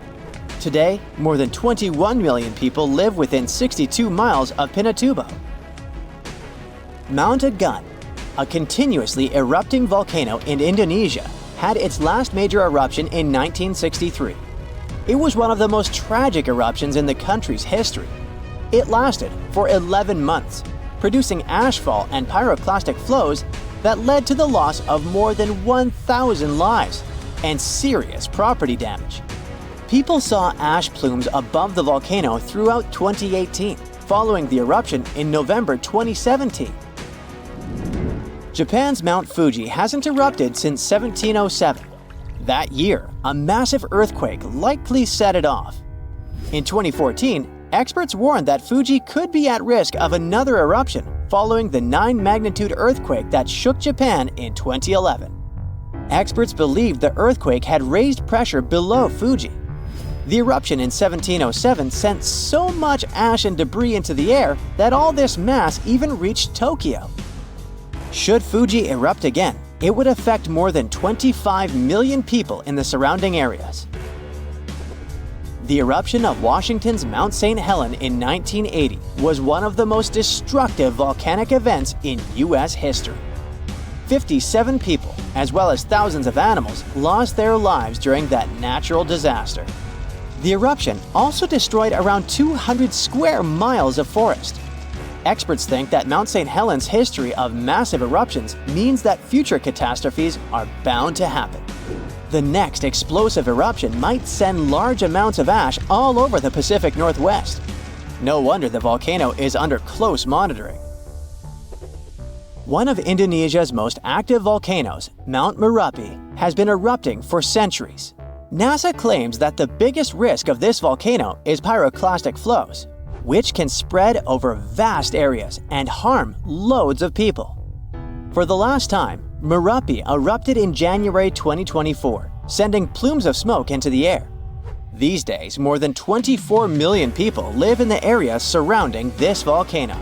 Today, more than 21 million people live within 62 miles of Pinatubo. Mount Agun, a continuously erupting volcano in Indonesia, had its last major eruption in 1963. It was one of the most tragic eruptions in the country's history. It lasted for 11 months, producing ashfall and pyroclastic flows that led to the loss of more than 1,000 lives and serious property damage. People saw ash plumes above the volcano throughout 2018, following the eruption in November 2017. Japan's Mount Fuji hasn't erupted since 1707. That year, a massive earthquake likely set it off. In 2014, experts warned that Fuji could be at risk of another eruption following the 9-magnitude earthquake that shook Japan in 2011. Experts believed the earthquake had raised pressure below Fuji. The eruption in 1707 sent so much ash and debris into the air that all this mass even reached Tokyo. Should Fuji erupt again, it would affect more than 25 million people in the surrounding areas. The eruption of Washington's Mount St. Helens in 1980 was one of the most destructive volcanic events in U.S. history. 57 people, as well as thousands of animals, lost their lives during that natural disaster. The eruption also destroyed around 200 square miles of forest. Experts think that Mount St. Helens' history of massive eruptions means that future catastrophes are bound to happen. The next explosive eruption might send large amounts of ash all over the Pacific Northwest. No wonder the volcano is under close monitoring. One of Indonesia's most active volcanoes, Mount Merapi, has been erupting for centuries. NASA claims that the biggest risk of this volcano is pyroclastic flows, which can spread over vast areas and harm loads of people. For the last time, Merapi erupted in January 2024, sending plumes of smoke into the air. These days, more than 24 million people live in the area surrounding this volcano.